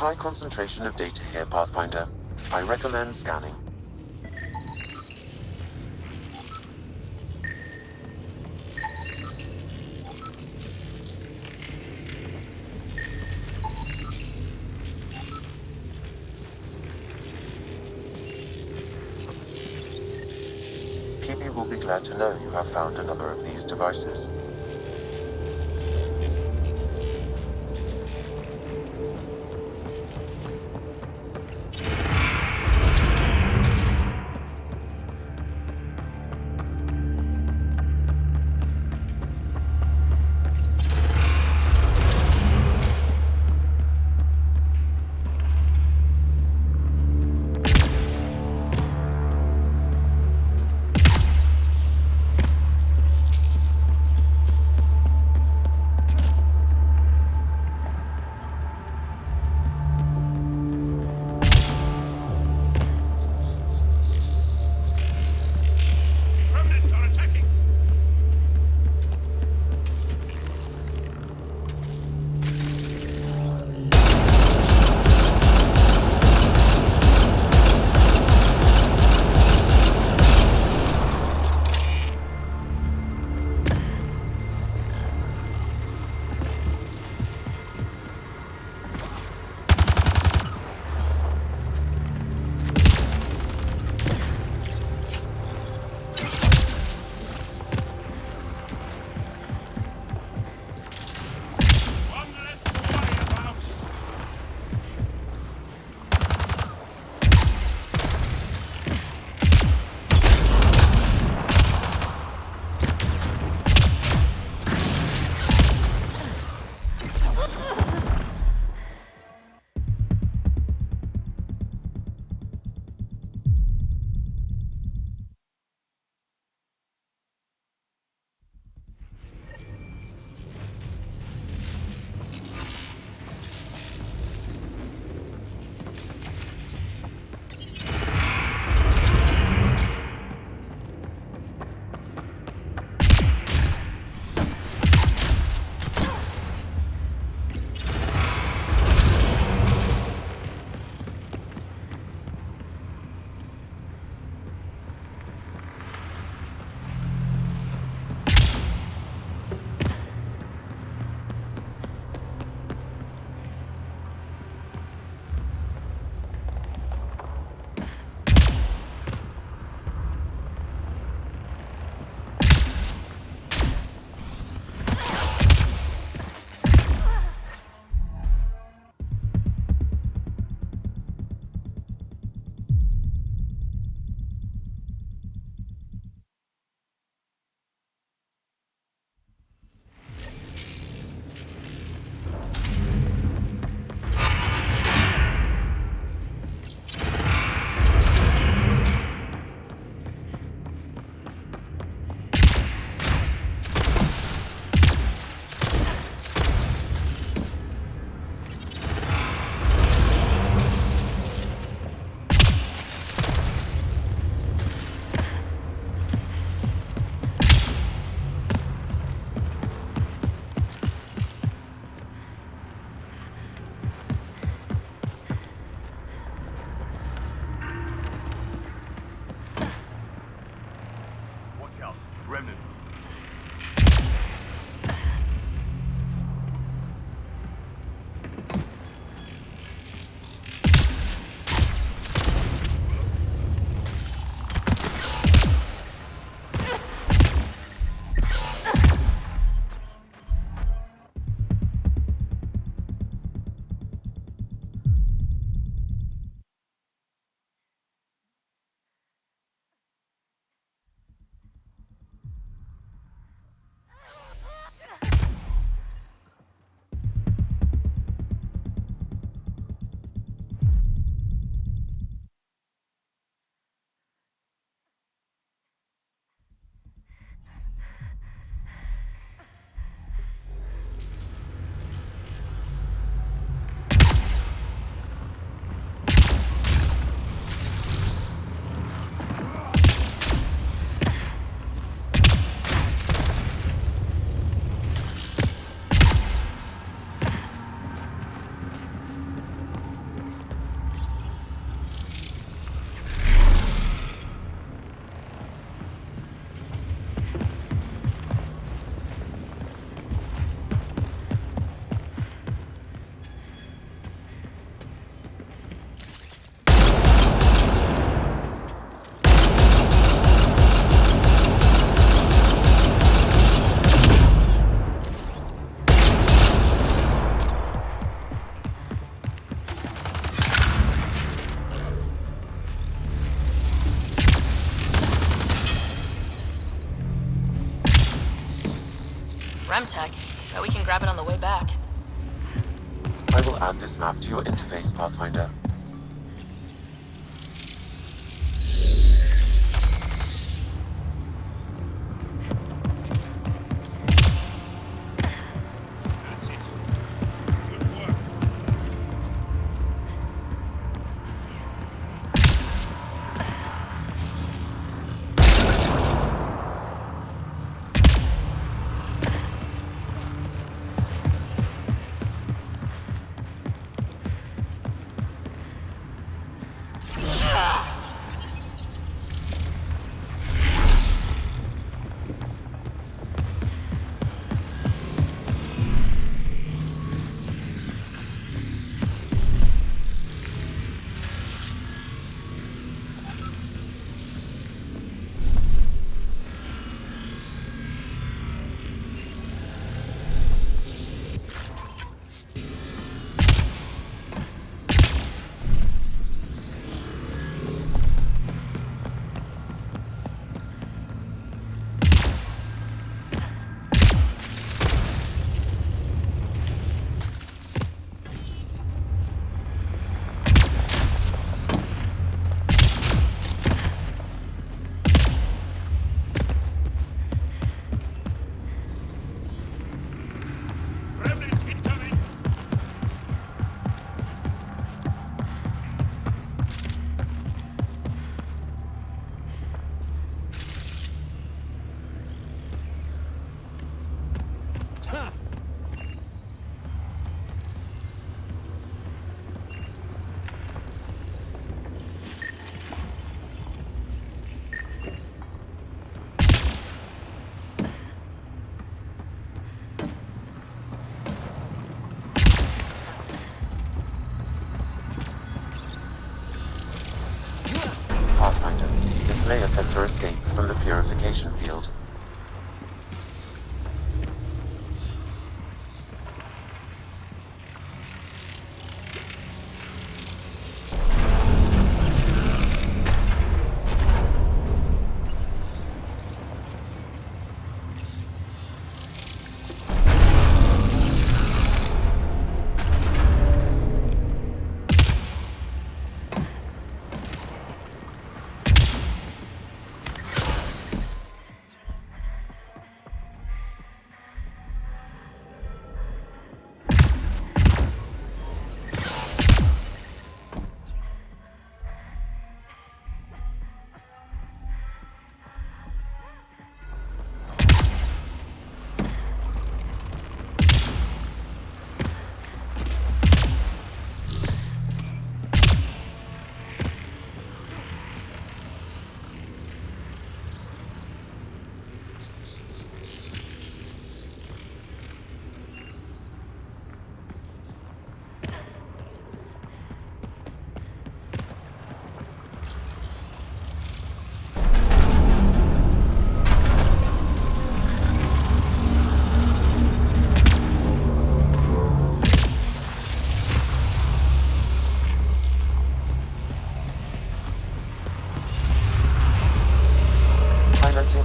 high concentration of data here, Pathfinder. I recommend scanning. Peepee will be glad to know you have found another of these devices. Remtech. Bet we can grab it on the way back. I will add this map to your interface, Pathfinder. Pathfinder, this may affect your escape from the purification field.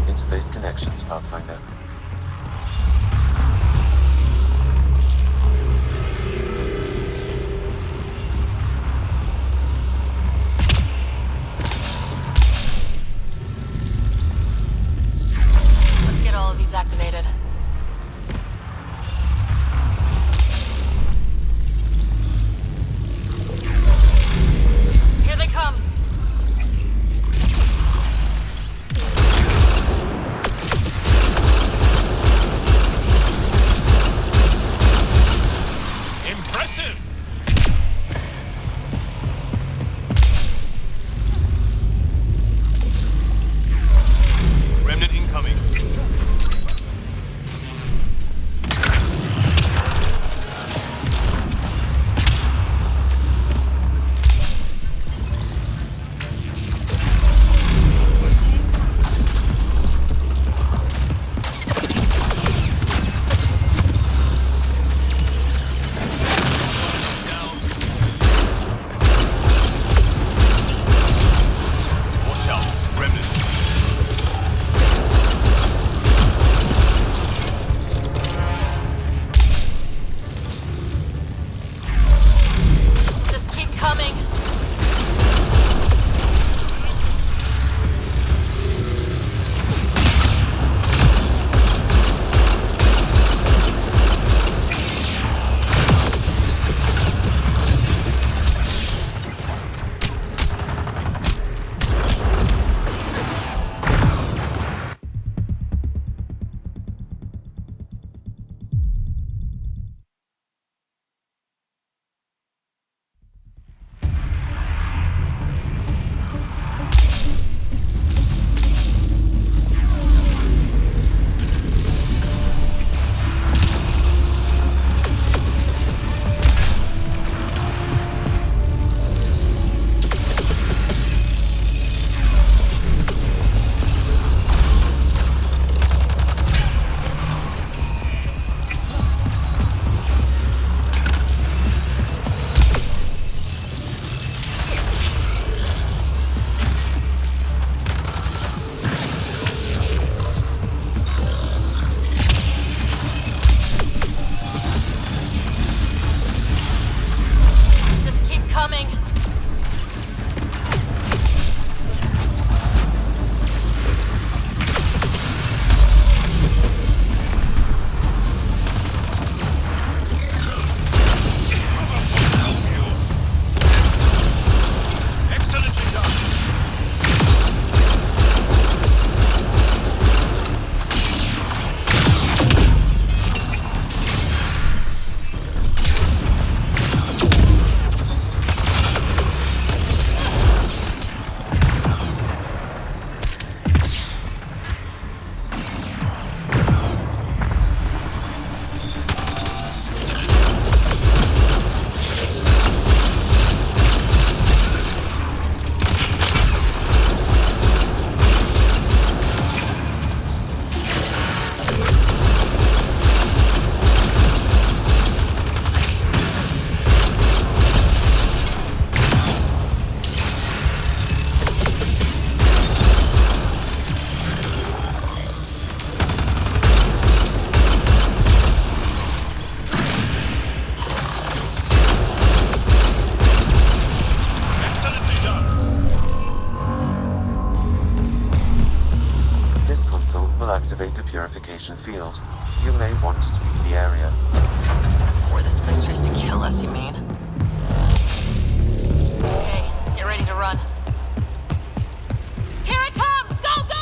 Interface connections, Pathfinder. Let's get all of these activated. Here they come. communication field. You may want to sweep the area. Or this place tries to kill us, you mean? Okay, get ready to run. Here it comes! Go, go!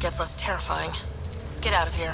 Gets less terrifying. Let's get out of here.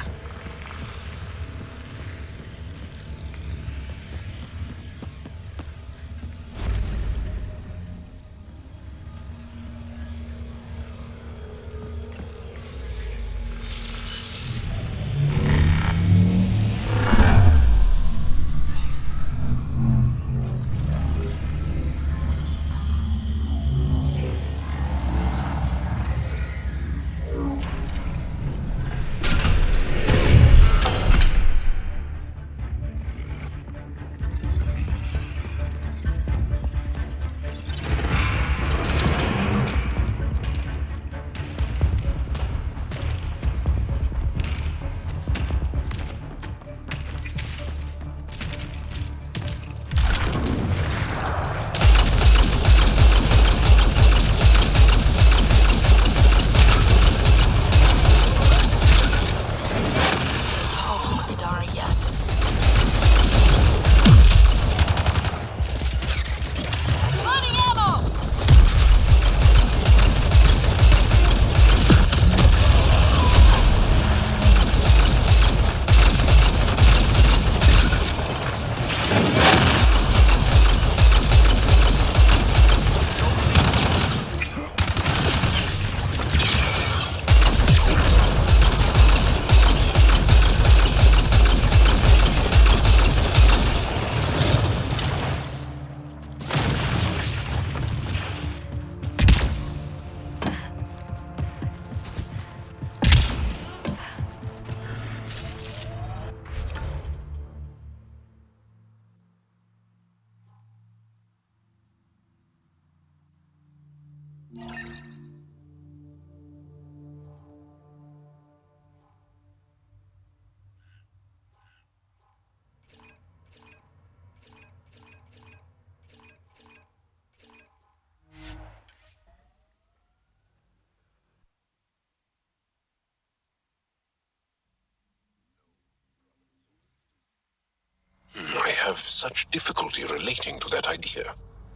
I have such difficulty relating to that idea.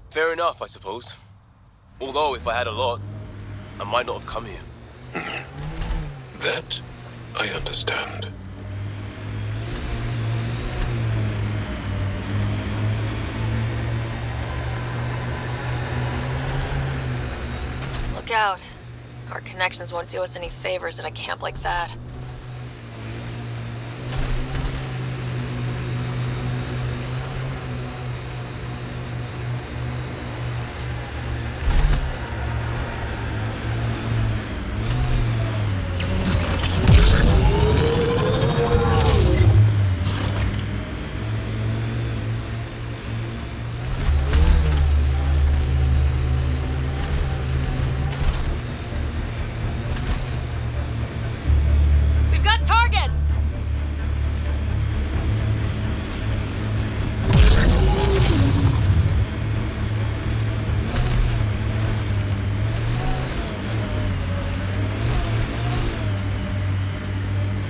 Fair enough, I suppose. Although, if I had a lot, I might not have come here. That I understand. Look out. Our connections won't do us any favors in a camp like that.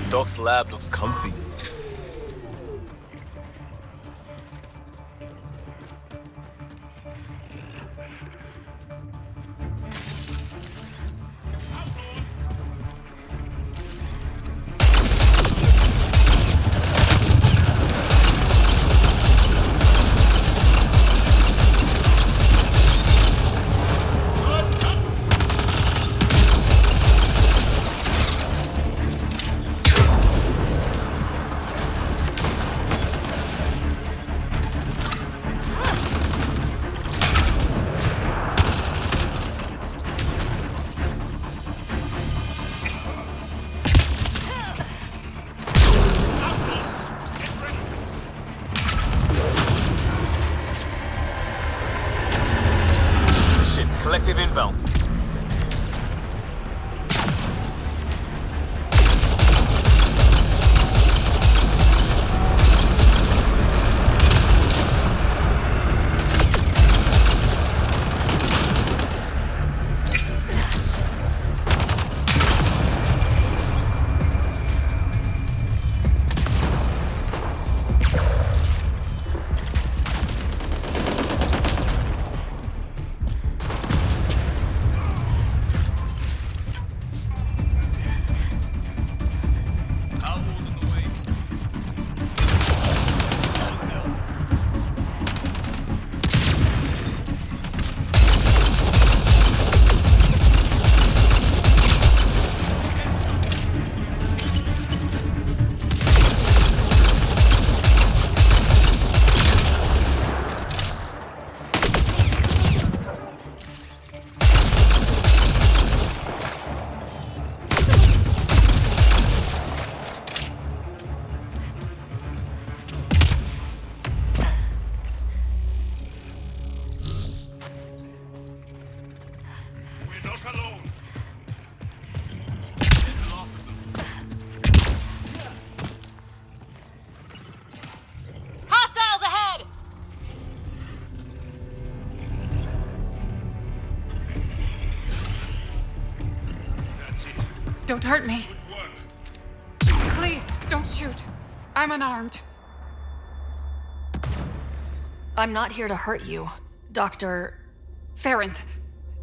Doc's lab looks comfy. inbound. Hostiles ahead! Don't hurt me. Please, don't shoot. I'm unarmed. I'm not here to hurt you, Dr. Ferenth.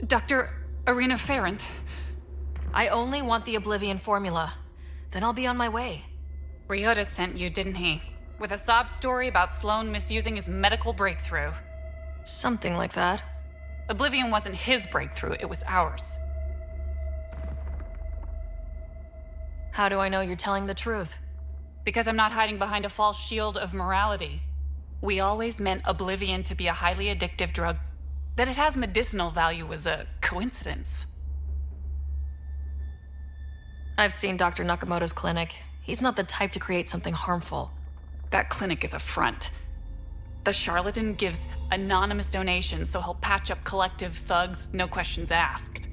Dr. Arena Ferenth. I only want the Oblivion formula. Then I'll be on my way. Ryota sent you, didn't he? With a sob story about Sloan misusing his medical breakthrough. Something like that. Oblivion wasn't his breakthrough, it was ours. How do I know you're telling the truth? Because I'm not hiding behind a false shield of morality. We always meant Oblivion to be a highly addictive drug. That it has medicinal value was a coincidence. I've seen Dr. Nakamoto's clinic. He's not the type to create something harmful. That clinic is a front. The charlatan gives anonymous donations so he'll patch up collective thugs, no questions asked.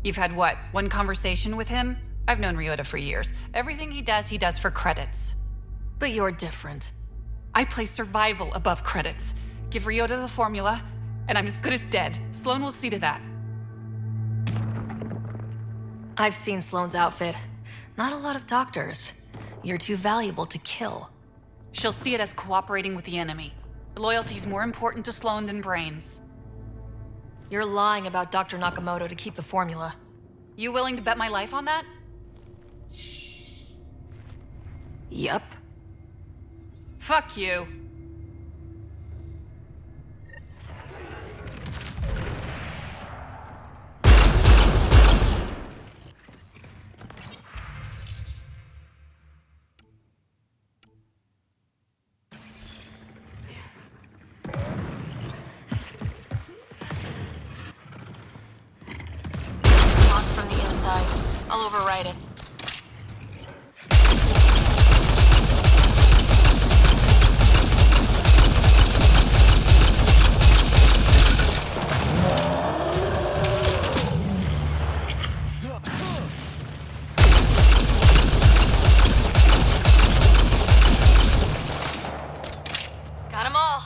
You've had what, one conversation with him? I've known Ryota for years. Everything he does for credits. But you're different. I place survival above credits. Give Ryota the formula, and I'm as good as dead. Sloan will see to that. I've seen Sloane's outfit. Not a lot of doctors. You're too valuable to kill. She'll see it as cooperating with the enemy. Loyalty's more important to Sloan than brains. You're lying about Dr. Nakamoto to keep the formula. You willing to bet my life on that? Yep. Fuck you. Locked from the inside. I'll override it. Got 'em all.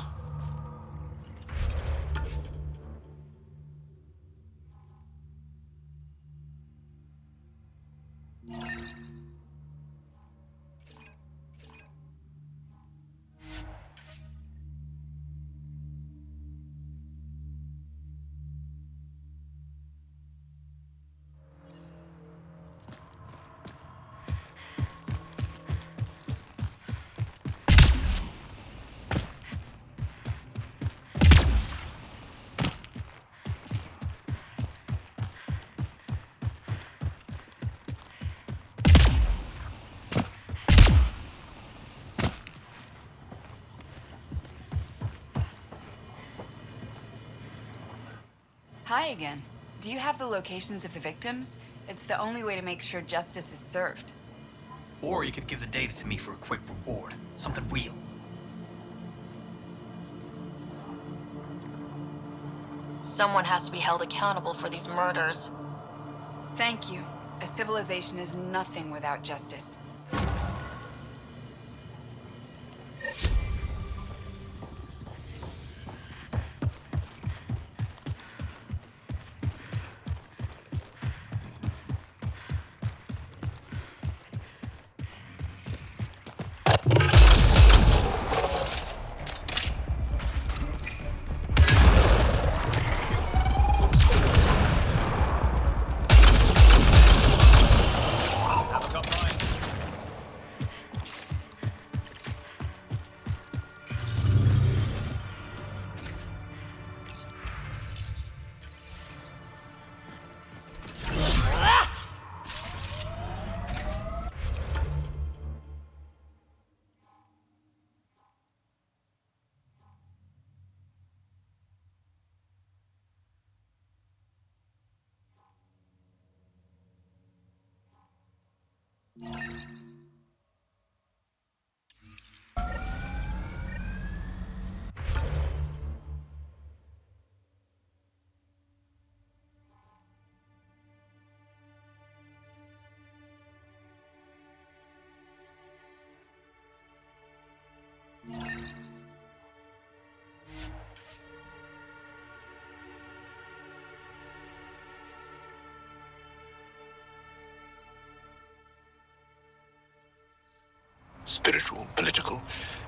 Hi again. Do you have the locations of the victims? It's the only way to make sure justice is served. Or you could give the data to me for a quick reward. Something real. Someone has to be held accountable for these murders. Thank you. A civilization is nothing without justice. Spiritual, political,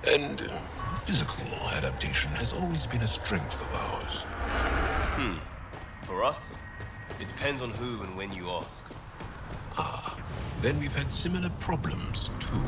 and physical adaptation has always been a strength of ours. For us, it depends on who and when you ask. Then we've had similar problems, too.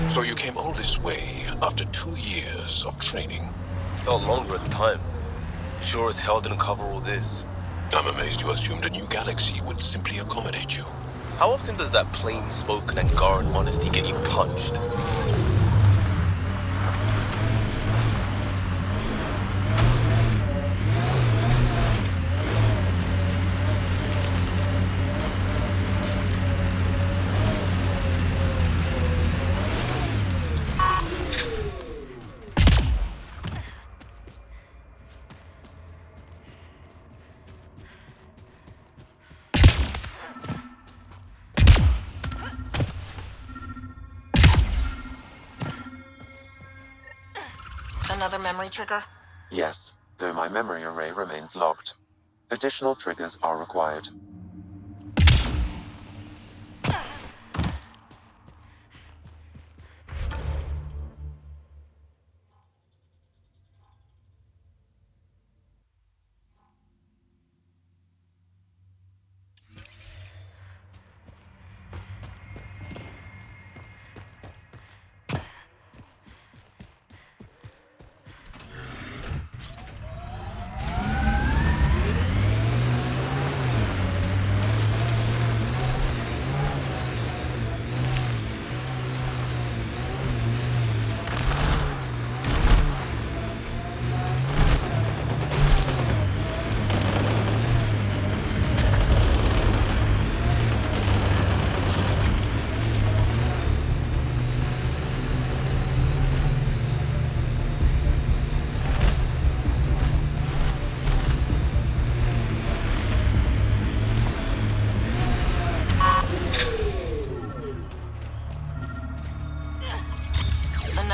So you came all this way after 2 years of training? Felt longer at the time. Sure as hell didn't cover all this. I'm amazed you assumed a new galaxy would simply accommodate you. How often does that plain-spoken and guard honesty get you punched? Another memory trigger? Yes, though my memory array remains locked. Additional triggers are required.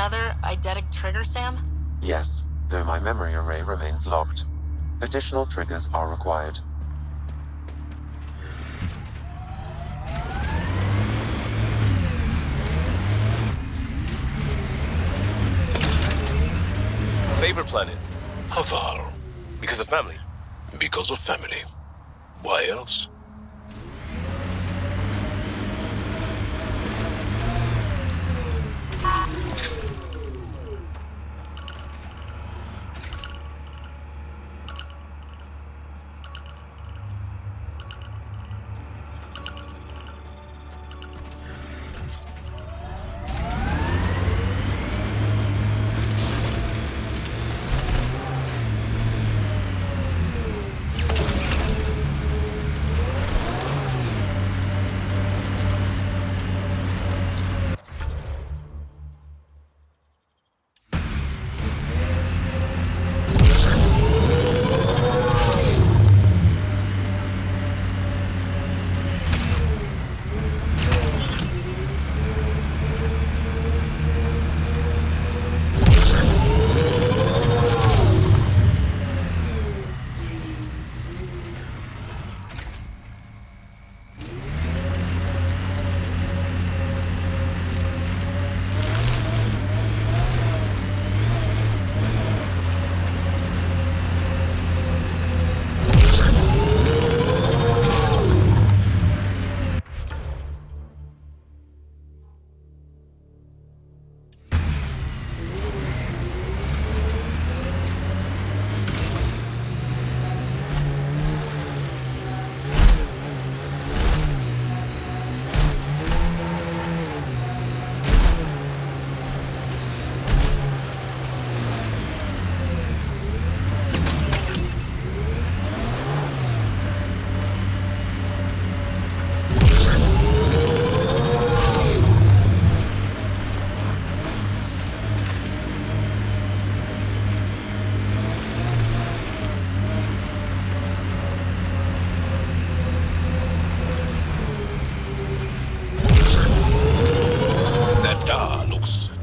another eidetic trigger, Sam? Yes, though my memory array remains locked. Additional triggers are required. Favorite planet? Havar. Because of family. Because of family. Why else?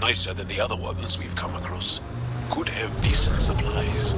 Nicer than the other ones we've come across. Could have decent supplies.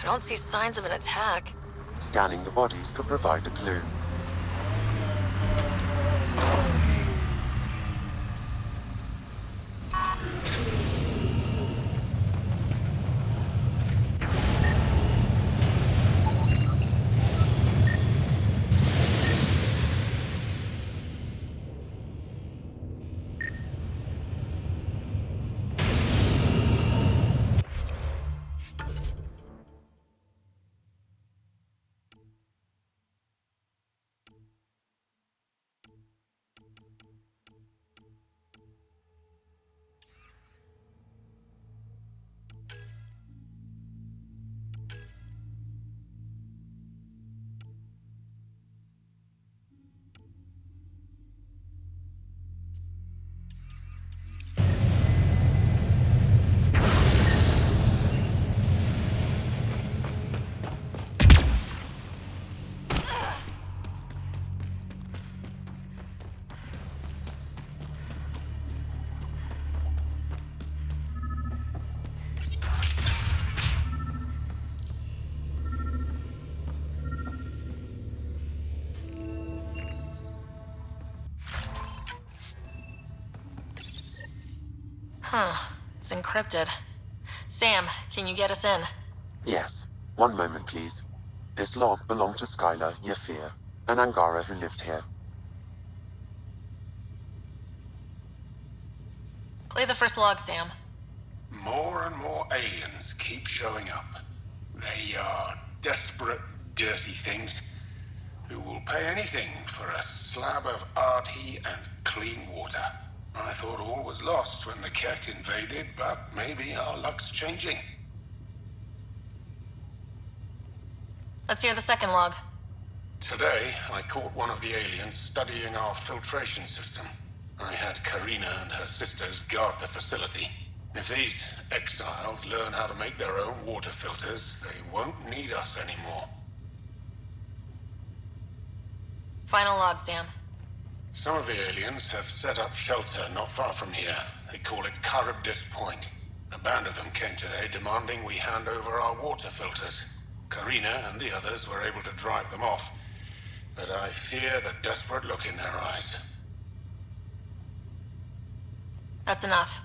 I don't see signs of an attack. Scanning the bodies could provide a clue. Huh. It's encrypted. Sam, can you get us in? Yes. One moment, please. This log belonged to Skylar Yafir, an Angara who lived here. Play the first log, Sam. More and more aliens keep showing up. They are desperate, dirty things who will pay anything for a slab of arty and clean water. I thought all was lost when the Ket invaded, but maybe our luck's changing. Let's hear the second log. Today, I caught one of the aliens studying our filtration system. I had Karina and her sisters guard the facility. If these exiles learn how to make their own water filters, they won't need us anymore. Final log, Sam. Some of the aliens have set up shelter not far from here. They call it Charybdis Point. A band of them came today demanding we hand over our water filters. Karina and the others were able to drive them off, but I fear the desperate look in their eyes. That's enough.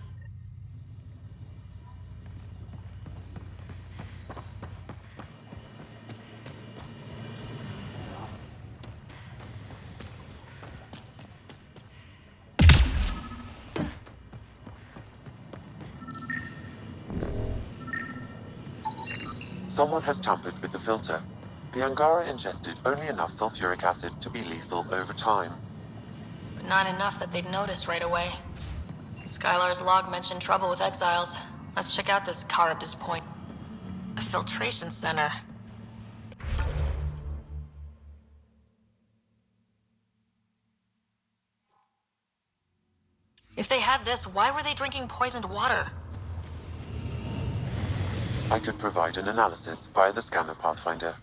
Someone has tampered with the filter. The Angara ingested only enough sulfuric acid to be lethal over time. But not enough that they'd notice right away. Skylar's log mentioned trouble with exiles. Let's check out this Charybdis Point. A filtration center. If they had this, why were they drinking poisoned water? I could provide an analysis via the scanner pathfinder.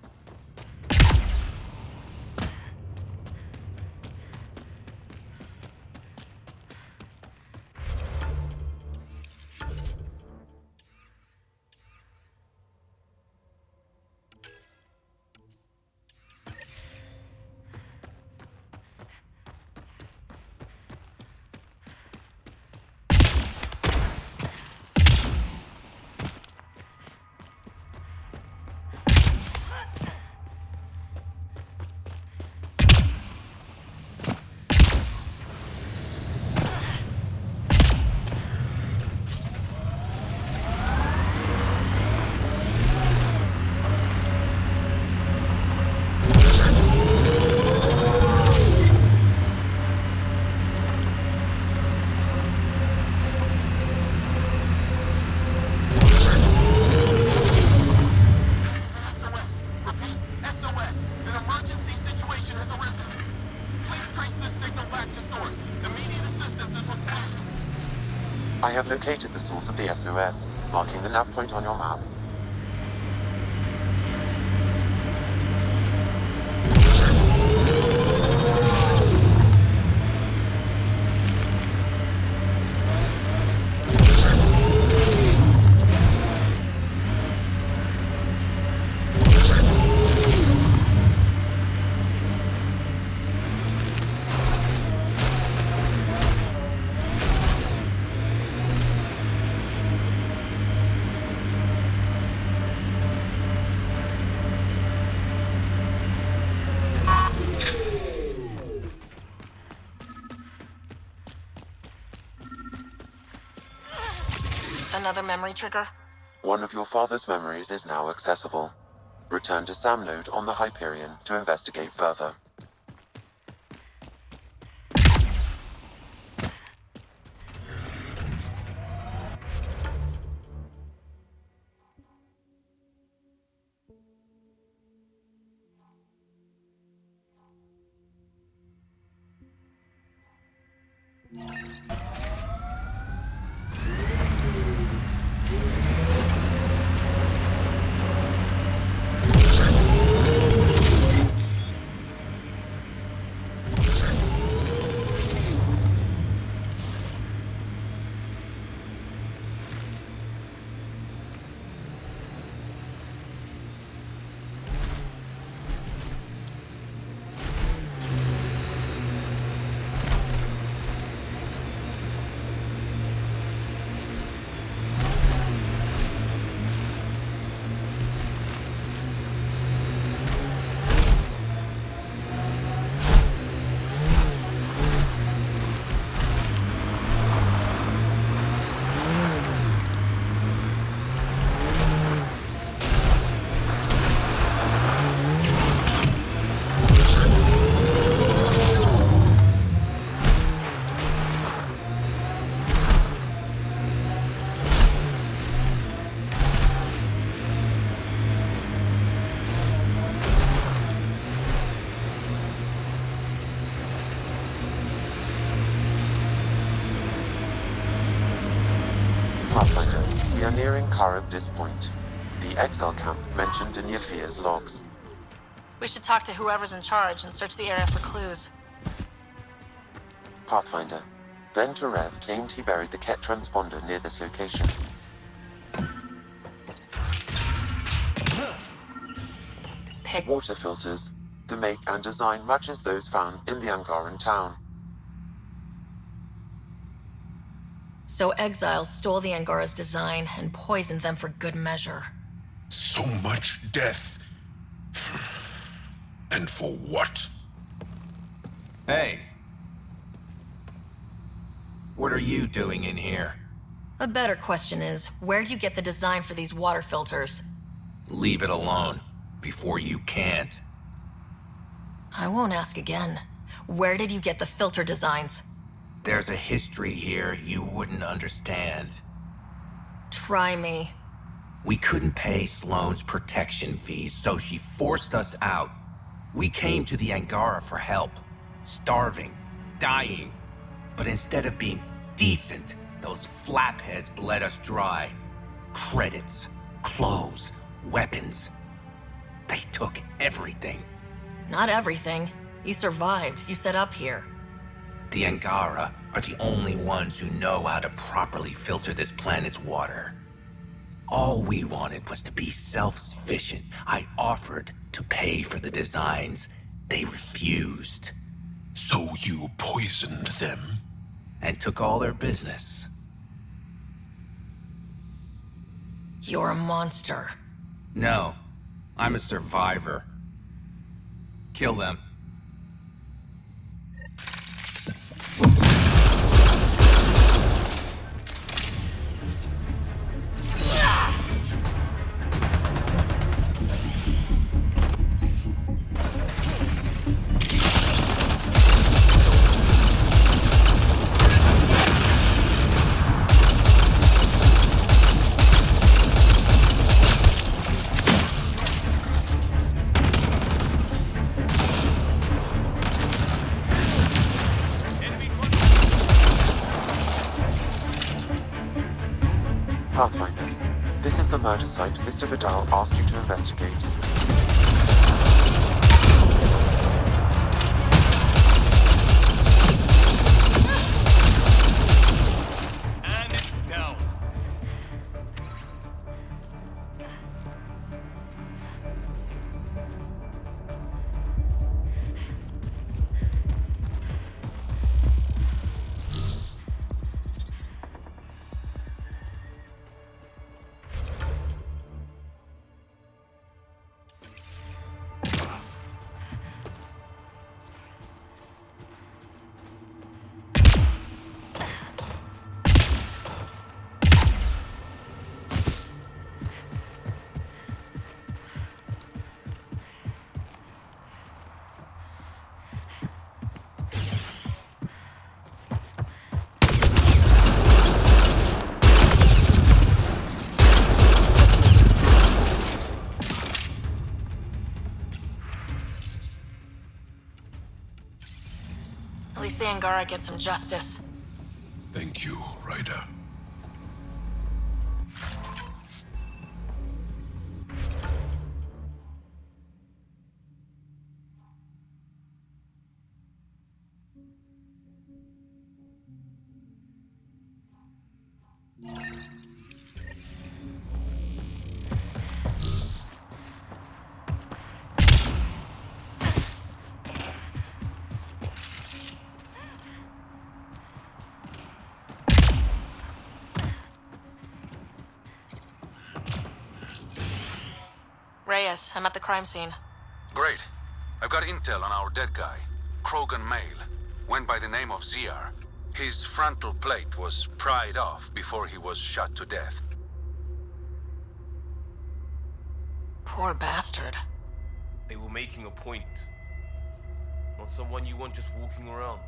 I have located the source of the SOS, marking the nav point on your map. Another memory trigger? One of your father's memories is now accessible. Return to Sam Node on the Hyperion to investigate further. Pathfinder, we are nearing Karabdis Point, the exile camp mentioned in Yafir's logs. We should talk to whoever's in charge and search the area for clues. Pathfinder, then Terev claimed he buried the Ket transponder near this location. Water filters. The make and design matches those found in the Angaran town. So exiles stole the Angara's design and poisoned them for good measure. So much death. And for what? Hey. What are you doing in here? A better question is, where do you get the design for these water filters? Leave it alone, before you can't. I won't ask again. Where did you get the filter designs? There's a history here you wouldn't understand. Try me. We couldn't pay Sloane's protection fees, so she forced us out. We came to the Angara for help. Starving, dying. But instead of being decent, those flapheads bled us dry. Credits, clothes, weapons. They took everything. Not everything. You survived. You set up here. The Angara are the only ones who know how to properly filter this planet's water. All we wanted was to be self-sufficient. I offered to pay for the designs. They refused. So you poisoned them? And took all their business. You're a monster. No, I'm a survivor. Kill them. Pathfinder, this is the murder site Mr. Vidal asked you to investigate. And it's down. At least the Angara get some justice. Thank you, Ryder. Reyes, I'm at the crime scene. Great. I've got intel on our dead guy. Krogan male. Went by the name of Ziar. His frontal plate was pried off before he was shot to death. Poor bastard. They were making a point. Not someone you want just walking around.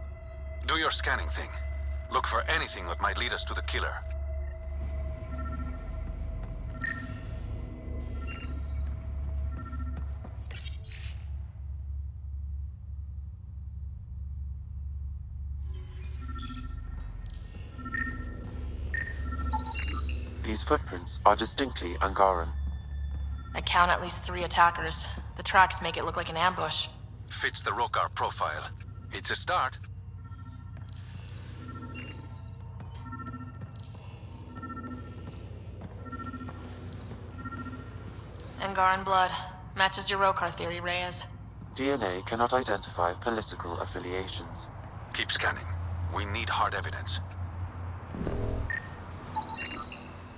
Do your scanning thing. Look for anything that might lead us to the killer. The These footprints are distinctly Angaran. I count at least 3 attackers. The tracks make it look like an ambush. Fits the Rokar profile. It's a start. Angaran blood. Matches your Rokar theory, Reyes. DNA cannot identify political affiliations. Keep scanning. We need hard evidence.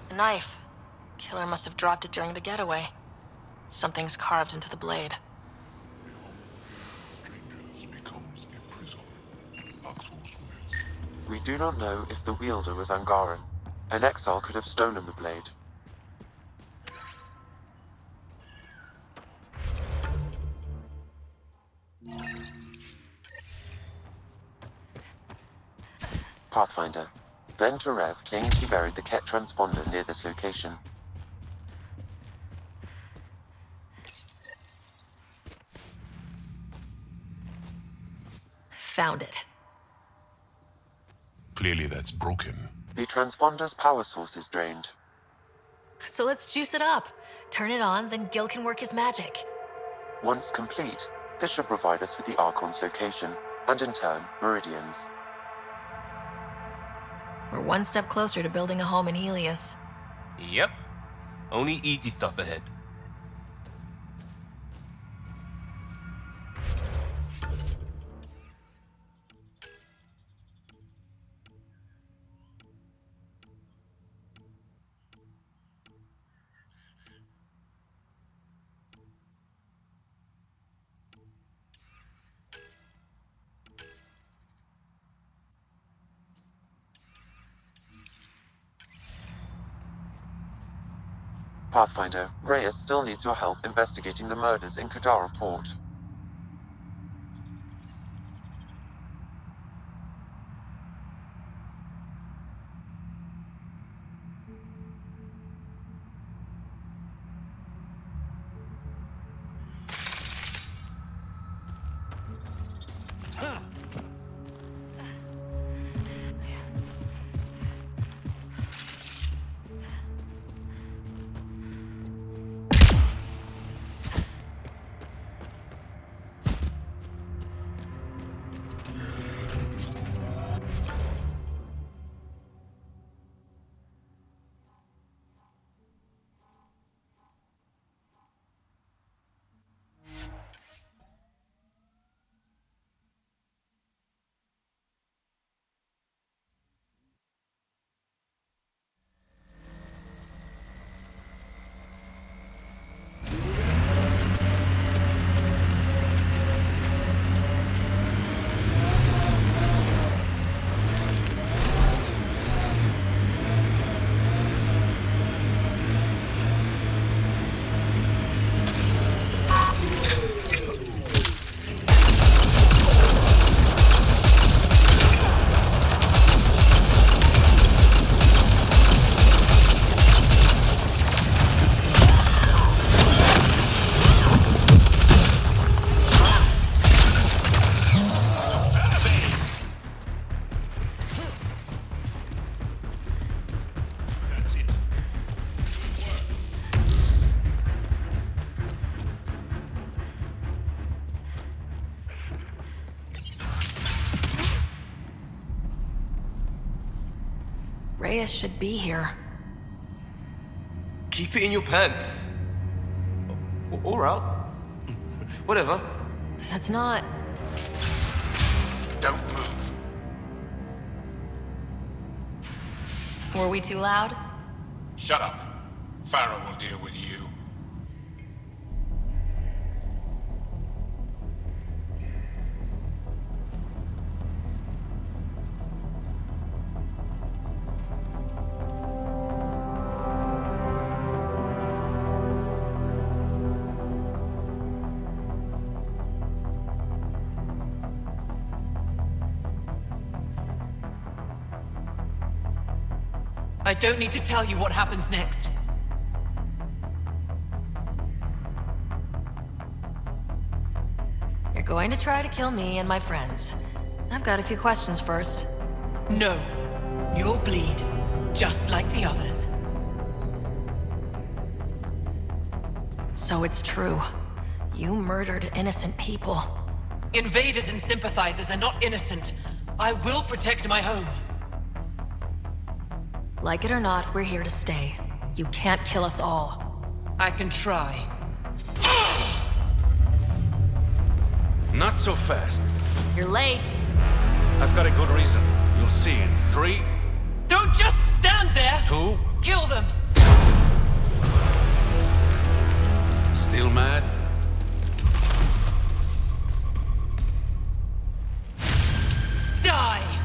A knife. Killer must have dropped it during the getaway. Something's carved into the blade. We do not know if the wielder was Angaran. An exile could have stolen the blade. Pathfinder. Then Terev claimed he buried the Ket transponder near this location. Found it. Clearly that's broken. The transponder's power source is drained. So let's juice it up. Turn it on, then Gil can work his magic. Once complete, this should provide us with the Archon's location, and in turn, Meridian's. We're one step closer to building a home in Helios. Yep. Only easy stuff ahead. Pathfinder, Reyes still needs your help investigating the murders in Kadara Port. Reyes should be here. Keep it in your pants. Or out. Whatever. That's not... Don't move. Were we too loud? Shut up. Farrell will deal with you. I don't need to tell you what happens next. You're going to try to kill me and my friends. I've got a few questions first. No. You'll bleed, just like the others. So it's true. You murdered innocent people. Invaders and sympathizers are not innocent. I will protect my home. Like it or not, we're here to stay. You can't kill us all. I can try. Not so fast. You're late. I've got a good reason. You'll see in 3, Don't just stand there! 2... Kill them! Still mad? Die!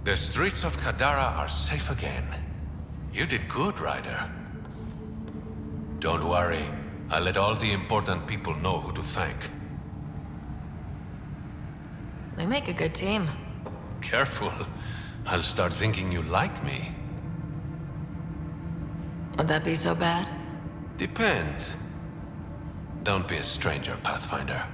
The streets of Kadara are safe again. You did good, Ryder. Don't worry. I'll let all the important people know who to thank. We make a good team. Careful. I'll start thinking you like me. Would that be so bad? Depends. Don't be a stranger, Pathfinder.